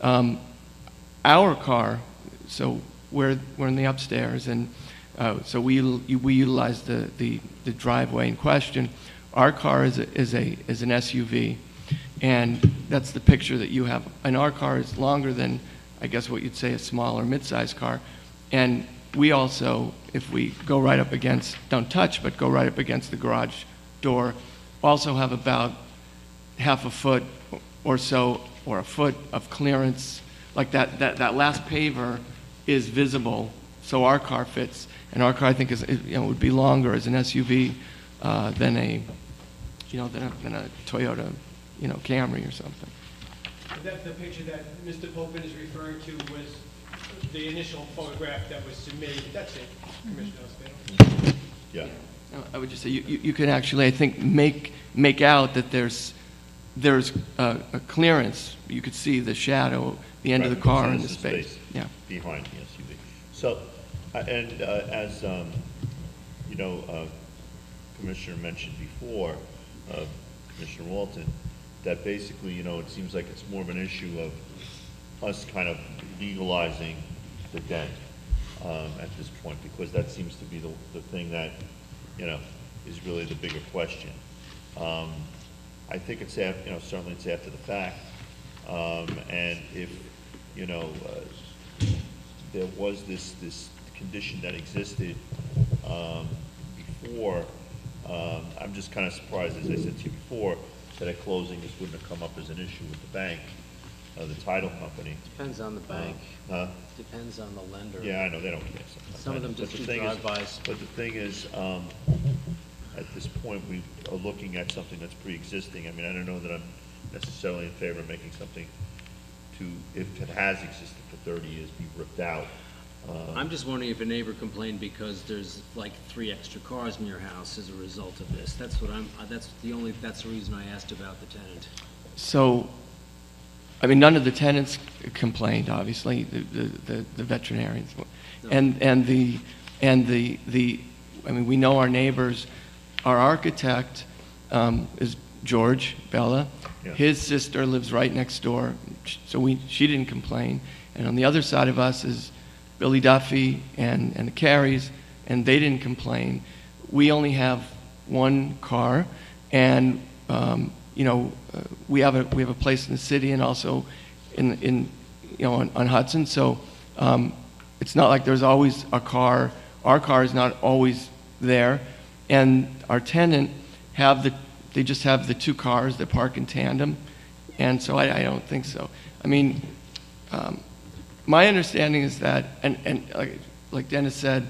our car, so we're in the upstairs, and so we utilize the driveway in question. Our car is an SUV, and that's the picture that you have. And our car is longer than, I guess, what you'd say a small or mid-sized car. And we also, if we go right up against, don't touch, but go right up against the garage door, also have about half a foot or so, or a foot of clearance. Like that last paver is visible, so our car fits. And our car, I think, would be longer as an SUV than a Toyota, Camry or something. The picture that Mr. Popin is referring to was the initial photograph that was submitted. That's it, Commissioner Osvaldo. Yeah. I would just say you can actually, I think, make out that there's a clearance. You could see the shadow, the end of the car, and the space. Yeah. Behind the SUV. So, and as Commissioner mentioned before, Commissioner Walton, that basically, it seems like it's more of an issue of us kind of legalizing the den at this point, because that seems to be the thing that, is really the bigger question. I think it's certainly it's after the fact, and if there was this condition that existed before, I'm just kind of surprised, as I said to you before, that at closing this wouldn't have come up as an issue with the bank, the title company. Depends on the bank. Huh? Depends on the lender. Yeah, I know, they don't care sometimes. Some of them just do But the thing is- drive-bys. But the thing is, at this point, we are looking at something that's pre-existing. I mean, I don't know that I'm necessarily in favor of making something if it has existed for 30 years, be ripped out. I'm just wondering if a neighbor complained because there's like 3 extra cars in your house as a result of this. That's what that's the reason I asked about the tenant. So, I mean, none of the tenants complained, obviously, the veterinarians. No. And I mean, we know our neighbors. Our architect is George Bella. Yeah. His sister lives right next door, so she didn't complain. And on the other side of us is Billy Duffy and the Careys, and they didn't complain. We only have 1 car, And, we have a place in the city and also on Hudson. So it's not like there's always a car. Our car is not always there. And our tenant they just have the two cars that park in tandem. And so I don't think so. I mean, my understanding is that, and like Dennis said,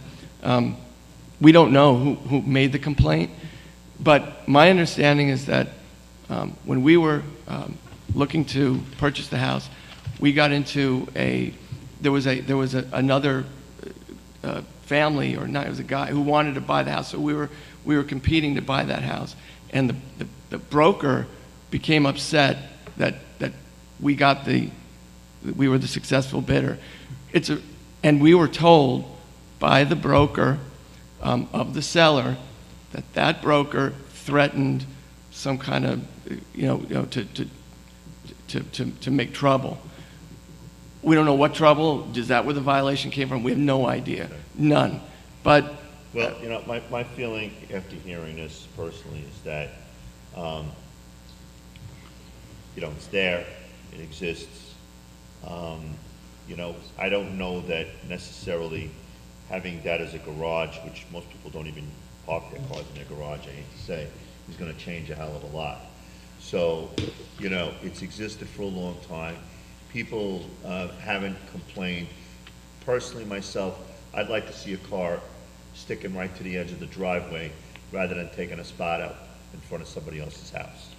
we don't know who made the complaint, but my understanding is that when we were looking to purchase the house, we got into there was another family, or not, it was a guy who wanted to buy the house, so we were competing to buy that house, and the broker became upset that we were the successful bidder. And we were told by the broker of the seller that broker threatened some kind of, to make trouble. We don't know what trouble. Is that where the violation came from? We have no idea. None. But well, my feeling after hearing this personally is that, it's there, it exists. I don't know that necessarily having that as a garage, which most people don't even park their cars in their garage, I hate to say, is going to change a hell of a lot. So, it's existed for a long time. People haven't complained. Personally, myself, I'd like to see a car sticking right to the edge of the driveway rather than taking a spot out in front of somebody else's house.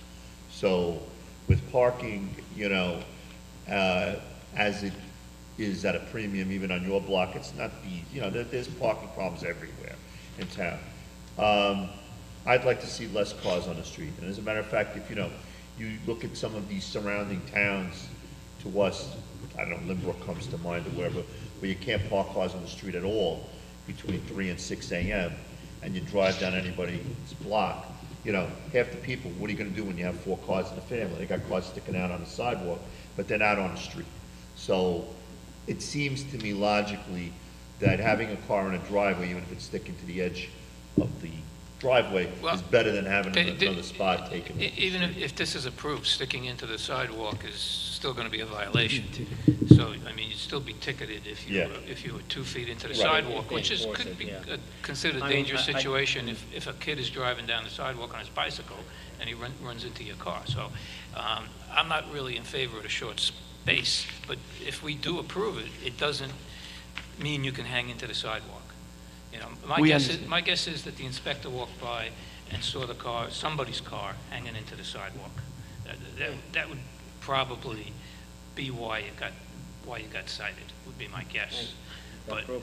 So, with parking, as it is at a premium, even on your block, it's not there's parking problems everywhere in town. I'd like to see less cars on the street. And as a matter of fact, if you look at some of these surrounding towns to us, I don't know, Lynbrook comes to mind or wherever, where you can't park cars on the street at all between 3 and 6 a.m. and you drive down anybody's block, half the people, what are you going to do when you have 4 cars in a family? They got cars sticking out on the sidewalk, but they're not on the street. So it seems to me logically that having a car in a driveway, even if it's sticking to the edge of the driveway, is better than having another spot taken. Even if this is approved, sticking into the sidewalk is still going to be a violation. So, you'd still be ticketed if you were 2 feet into the sidewalk, which could be considered a dangerous situation if a kid is driving down the sidewalk on his bicycle and he runs into your car. So I'm not really in favor of the short space, but if we do approve it, it doesn't mean you can hang into the sidewalk. My guess is that the inspector walked by and saw somebody's car hanging into the sidewalk. That would probably be why you got cited, would be my guess.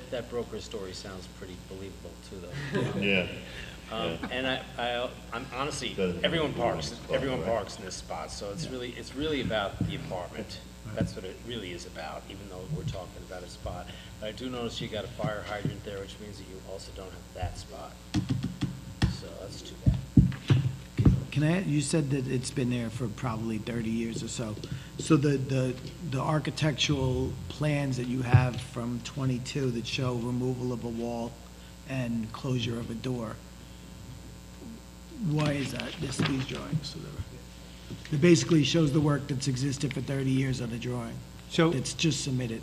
That broker story sounds pretty believable too, though. Yeah. And I'm honestly, everyone parks in this spot, so it's really about the apartment. That's what it really is about, even though we're talking about a spot. But I do notice you got a fire hydrant there, which means that you also don't have that spot. So that's too bad. You said that it's been there for probably 30 years or so. So the architectural plans that you have from 22 that show removal of a wall and closure of a door, why is that, these drawings? It basically shows the work that's existed for 30 years on the drawing. So it's just submitted.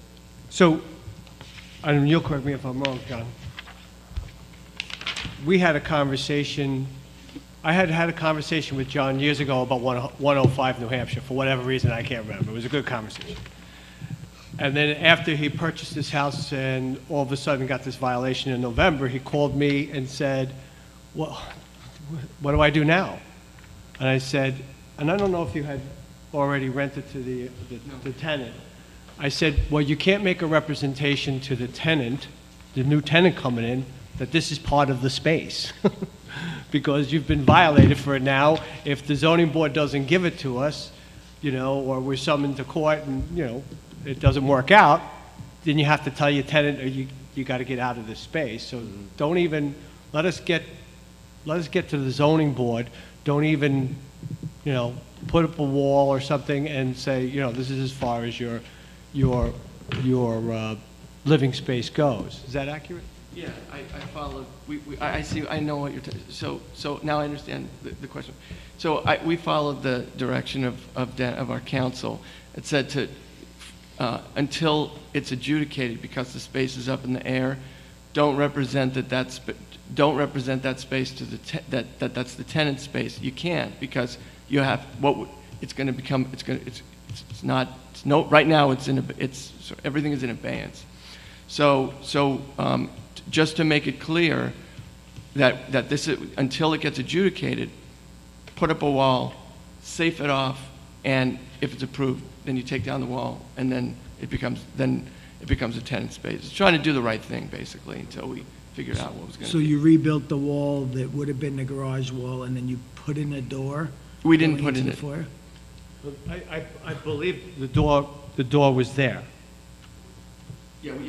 So, and you'll correct me if I'm wrong, John. We had a conversation, I had a conversation with John years ago about 105 New Hampshire, for whatever reason, I can't remember. It was a good conversation. And then after he purchased this house and all of a sudden got this violation in November, he called me and said, well, what do I do now? And I said, and I don't know if you had already rented to the tenant. I said, well, you can't make a representation to the tenant, the new tenant coming in, that this is part of the space. Because you've been violated for it now. If the zoning board doesn't give it to us, or we're summoned to court and, it doesn't work out, then you have to tell your tenant, or you got to get out of this space. So don't even, let us get to the zoning board. Don't even, put up a wall or something and say, this is as far as your living space goes. Is that accurate? Yeah, I followed, I see, I know what you're, so now I understand the question. So we followed the direction of our council. It said to, until it's adjudicated, because the space is up in the air, don't represent that space to that's the tenant space. You can't, because you have, right now everything is in abeyance. So just to make it clear that this is, until it gets adjudicated, put up a wall, safe it off, and if it's approved, then you take down the wall, and then it becomes a tenant space. It's trying to do the right thing, basically, until we figured out what was going to So be. you rebuilt the wall that would have been the garage wall, and then you put in a door? We didn't going put in into it. the foyer? I believe the door was there. Yeah, we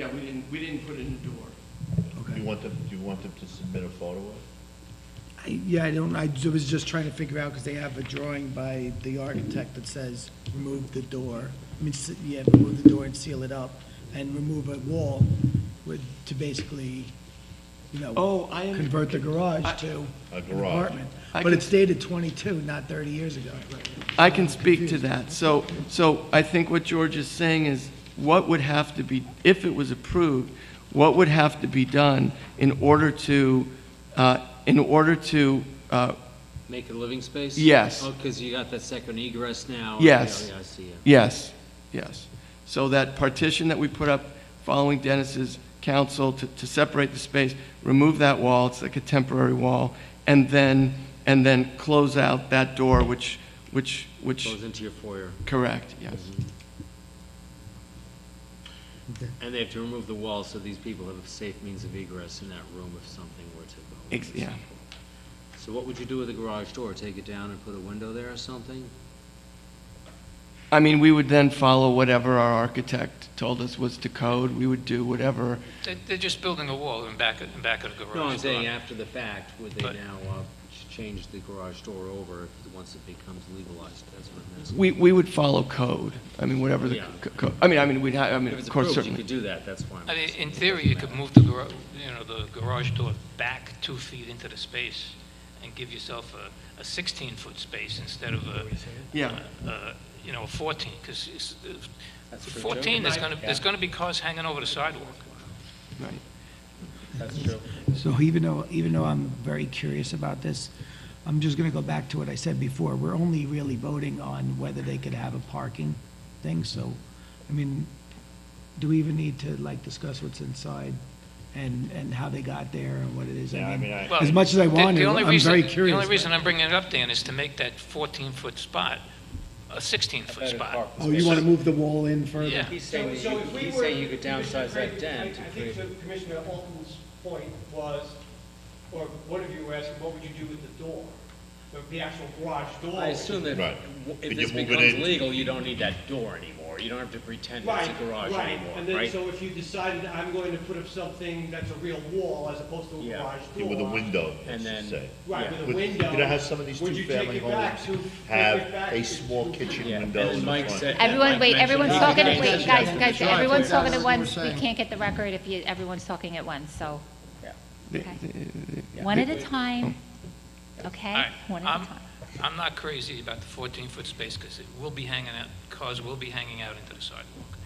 didn't put in the door. Do you want them to submit a photo of it? I was just trying to figure out, because they have a drawing by the architect that says, remove the door. Remove the door and seal it up, and remove a wall to basically, convert the garage to A an garage. apartment. I But can- it's dated 22, not 30 years ago. I can speak to that. So I think what George is saying is, what would have to be, if it was approved, what would have to be done in order to, Make it a living space? Yes. Oh, because you got that second egress now? Yes. Yeah, I see it. Yes. So that partition that we put up following Dennis's counsel to separate the space, remove that wall, it's like a temporary wall, and then close out that door, which Goes into your foyer. correct, yes. And they have to remove the wall so these people have a safe means of egress in that room if something were to go. Yeah. So what would you do with the garage door? Take it down and put a window there or something? I mean, we would then follow whatever our architect told us was to code. We would do whatever. They're just building a wall in back of the garage. No, I'm saying door. after the fact, would they But- now change the garage door over once it becomes legalized? That's what I'm asking. We would follow code. I mean, whatever the Yeah. code. We'd have, If it's of course, approved, you certainly. could do that, that's fine. I mean, in theory, you could move the garage door back 2 feet into the space and give yourself a 16-foot space instead of a 14, because That's true, too. 14, there's Yeah. going to be cars hanging over the sidewalk. Right. That's true. So even though I'm very curious about this, I'm just going to go back to what I said before. We're only really voting on whether they could have a parking thing. So, I mean, do we even need to discuss what's inside and how they got there and what it is? Yeah, I mean, As much as I want to, I'm very curious. The only reason I'm bringing it up, Dan, is to make that 14-foot spot a 16-foot spot. Oh, you want to move the wall in further? Yeah. He's saying you could downsize that den. I think Commissioner Alton's point was, or one of you were asking, what would you do with the door? The actual garage door. I assume that Right. if Could this you move it becomes in? legal, you don't need that door anymore. You don't have to pretend it's a garage anymore, And then, right? so if you decided, I'm going to put up something that's a real wall as opposed to a Yeah. garage Yeah, door. with a window, And then- say. Right, Yeah. with a With- window. You know how some of these would you take two-family it back homes to- have take it back a to- small kitchen Yeah, window and in then the Mike front? said- Everyone, wait, mentioned everyone's he talking, could wait, change guys, the guys, driveway. everyone's talking at That's what once. we're We saying. can't get the record if everyone's talking at once, so, The- okay. the- One at a time, okay? All right, One at a time. I'm not crazy about the 14-foot space, because it will be hanging out, cars will be hanging out into the sidewalk.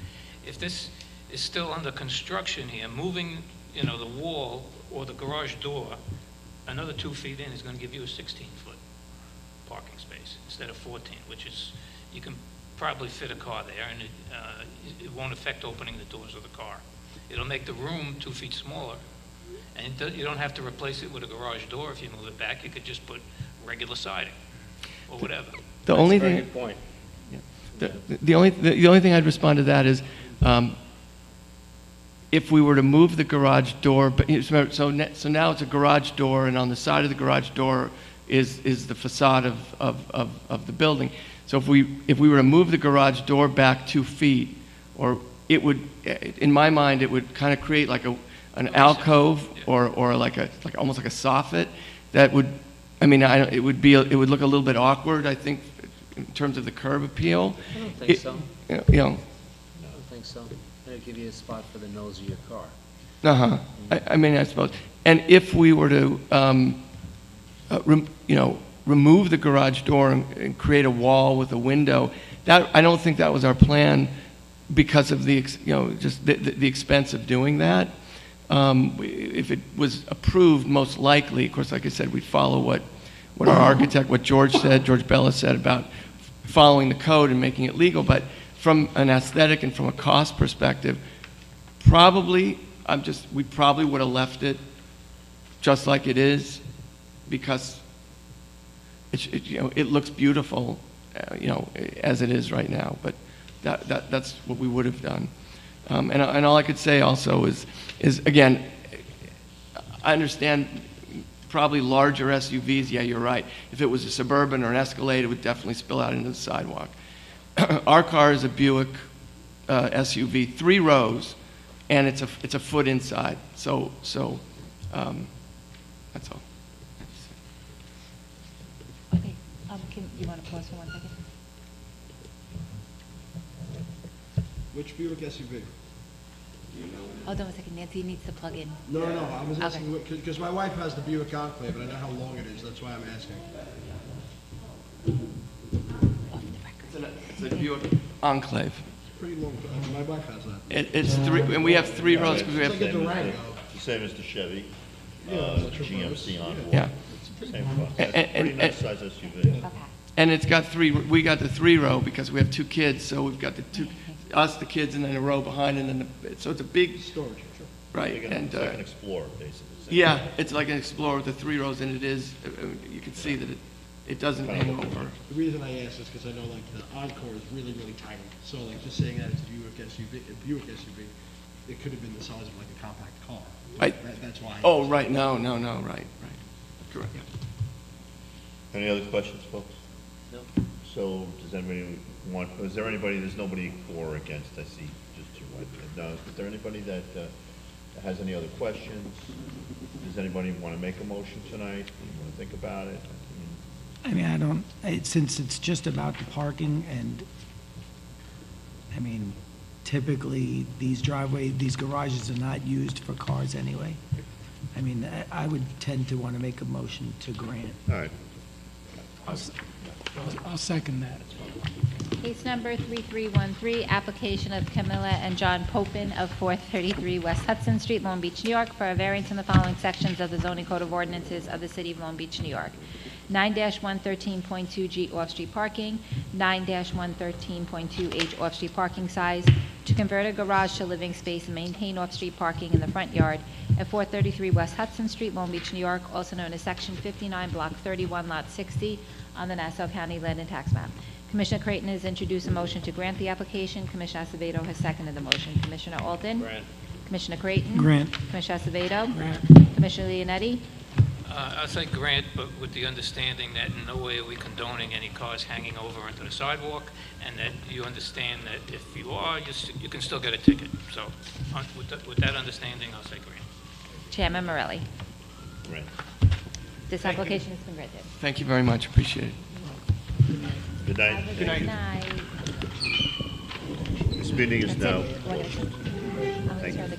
If this is still under construction here, moving, the wall or the garage door another 2 feet in is going to give you a 16-foot parking space instead of 14, which is, you can probably fit a car there, and it won't affect opening the doors of the car. It'll make the room 2 feet smaller, and you don't have to replace it with a garage door if you move it back. You could just put regular siding or whatever. The only Very thing. good point. The only thing I'd respond to that is, if we were to move the garage door, so now it's a garage door, and on the side of the garage door is the facade of the building. So if we were to move the garage door back 2 feet, or it would, in my mind, it would kind of create like an alcove or almost like a soffit that would, it would look a little bit awkward, I think, in terms of the curb appeal. I don't think so. You know, I don't think so. It'll give you a spot for the nose of your car. Uh-huh. I mean, I suppose. And if we were to, remove the garage door and create a wall with a window, I don't think that was our plan because of the expense of doing that. If it was approved, most likely, of course, like I said, we'd follow what our architect, what George Bella said about following the code and making it legal. But from an aesthetic and from a cost perspective, we probably would have left it just like it is, because it looks beautiful, as it is right now. But that's what we would have done. And all I could say also is again, I understand probably larger SUVs. Yeah, you're right. If it was a Suburban or an Escalade, it would definitely spill out into the sidewalk. Our car is a Buick SUV, 3 rows, and it's a foot inside. So that's all. Okay, you want to pause for 1 second? Which Buick SUV? Hold on 1 second, Nancy needs to plug in. No, I was Okay. asking, because my wife has the Buick Enclave, and I know how long it is, that's why I'm asking. It's a Buick Enclave. It's pretty long, my wife has that. It's 3, and we have 3 rows because we have. It's like a Durango. It's the same as the Chevy, GMC Encore. Yeah. It's the same cost. It's a pretty nice size SUV. And it's got 3. We got the 3 row because we have 2 kids, so we've got the 2, us, the kids, and then a row behind, and then so it's a big storage. Right, It's like an Explorer, basically. Yeah, it's like an Explorer with the 3 rows, and it is. You can see that it doesn't hang over. The reason I ask is because I know like the Encore is really, really tiny. So like just saying that it's a Buick SUV, it could have been the size of like a compact car. Right. That's why. Oh, right. No, right. Correct. Any other questions, folks? No. So, does anybody there's nobody for or against, I see, just your wife. Now, is there anybody that has any other questions? Does anybody want to make a motion tonight? Do you want to think about it? Since it's just about the parking, and, typically, these garages are not used for cars anyway. I would tend to want to make a motion to grant. All right. I'll second that. Case number 3313, application of Camilla and John Popin of 433 West Hudson Street, Long Beach, New York, for a variance in the following sections of the zoning code of ordinances of the city of Long Beach, New York. 9-113.2G off-street parking, 9-113.2H off-street parking size, to convert a garage to living space and maintain off-street parking in the front yard at 433 West Hudson Street, Long Beach, New York, also known as Section 59, Block 31, Lot 60, on the Nassau County Land and Tax Map. Commissioner Creighton has introduced a motion to grant the application. Commissioner Acevedo has seconded the motion. Commissioner Alden? Grant. Commissioner Creighton? Grant. Commissioner Acevedo? Grant. Commissioner Leonetti? I'll say grant, but with the understanding that in no way are we condoning any cars hanging over onto the sidewalk, and that you understand that if you are, you can still get a ticket. So with that understanding, I'll say grant. Chairman Morelli? Grant. This application has been granted. Thank you very much. Appreciate it. Good night. Have a good night. This meeting is now. I'm going to turn the